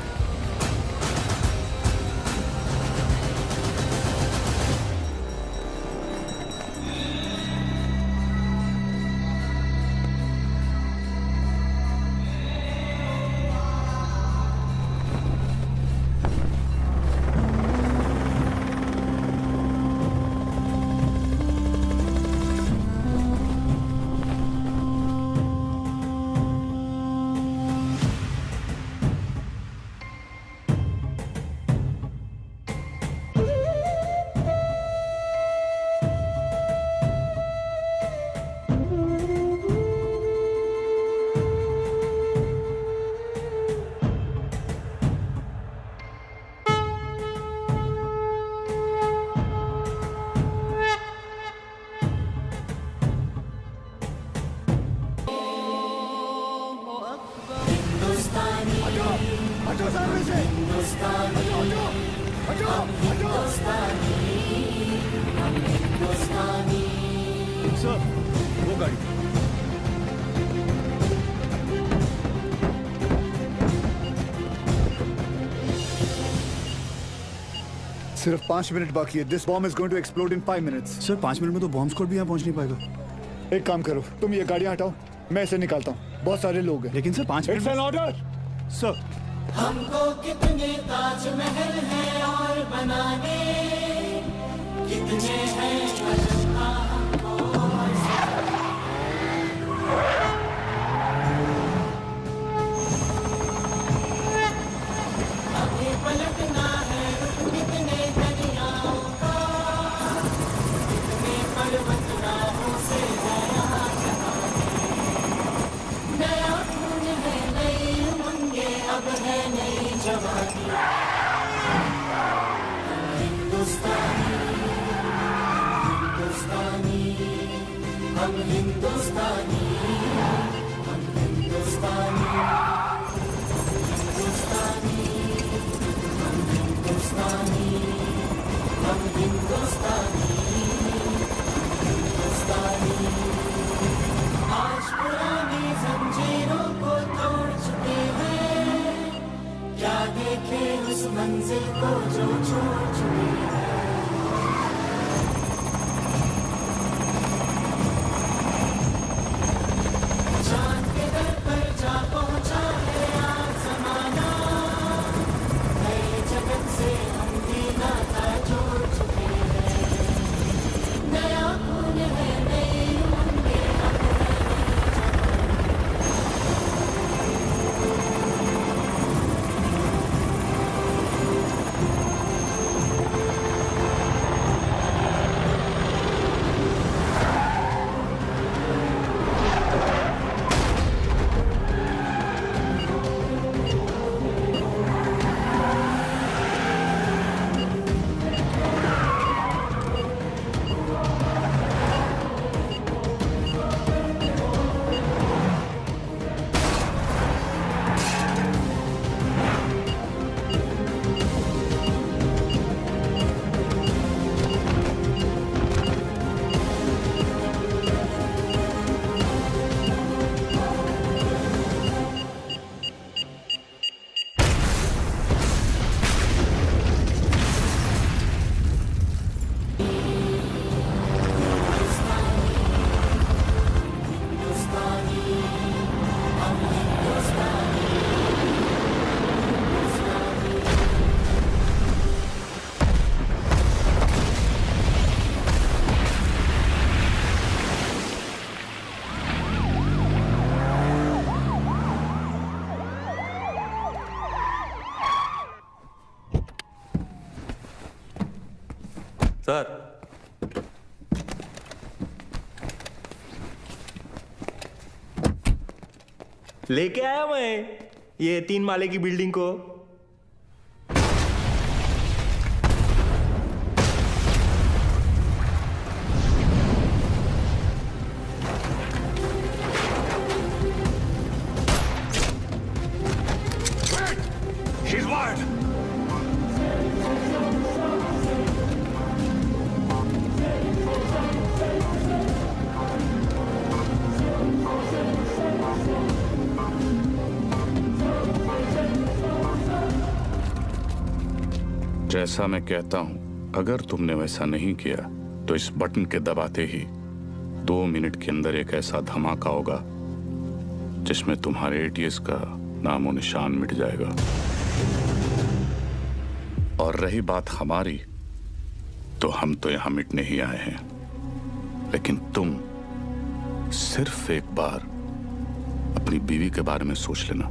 सिर्फ 5 मिनट बाकी है। This bomb is going to explode in 5 minutes. Sir 5 minute में तो बॉम्ब स्क्वाड भी यहाँ पहुँच नहीं पाएगा। एक काम करो, तुम ये गाड़ियाँ हटाओ, मैं इसे निकालता हूँ। बहुत सारे लोग हैं। लेकिन sir 5 minute. It's an order sir. हमको कितने ताजमहल हैं और बनाने, कितने हैं अजंता हमको आगे पलटना है, कितने दरियाओं का, कितने पर्वत राहों से नया नया खून है, नई उमंगे, अब है नई जवानी। हिंदुस्तानी हिंदुस्तानी, हम हिंदुस्तानी, हम हिंदुस्तानी, हिंदुस्तानी, हम हिंदुस्तानी, हम हिंदुस्तानी, हिंदुस्तानी। आज पुरानी जंजीरों को तोड़ चुके हैं, क्या देखे उस मंजिल को जो छोड़ चुके हैं। चांद के दर पर जा पहुंचा है आज ज़माना, नए जगत से हम भी नाता जोड़ चुके हैं। सर लेके आया मैं ये 3 माले की बिल्डिंग को। She's wired. जैसा मैं कहता हूं, अगर तुमने वैसा नहीं किया तो इस बटन के दबाते ही 2 मिनट के अंदर एक ऐसा धमाका होगा जिसमें तुम्हारे एटीएस का नामो निशान मिट जाएगा। और रही बात हमारी, तो हम तो यहां मिटने ही आए हैं, लेकिन तुम सिर्फ एक बार अपनी बीवी के बारे में सोच लेना।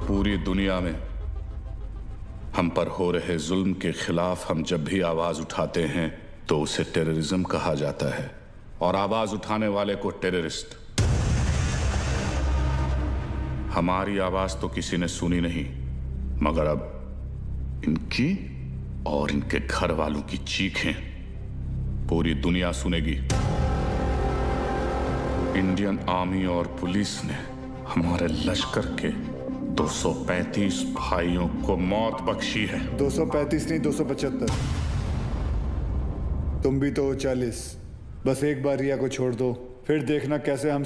पूरी दुनिया में हम पर हो रहे जुल्म के खिलाफ हम जब भी आवाज उठाते हैं तो उसे टेररिज्म कहा जाता है, और आवाज उठाने वाले को टेररिस्ट। हमारी आवाज तो किसी ने सुनी नहीं, मगर अब इनकी और इनके घर वालों की चीखें पूरी दुनिया सुनेगी। इंडियन आर्मी और पुलिस ने हमारे लश्कर के 235 भाइयों को मौत बख्शी है। 235 नहीं, 275। तुम भी तो 40। बस एक बार रिया को छोड़ दो, फिर देखना कैसे हम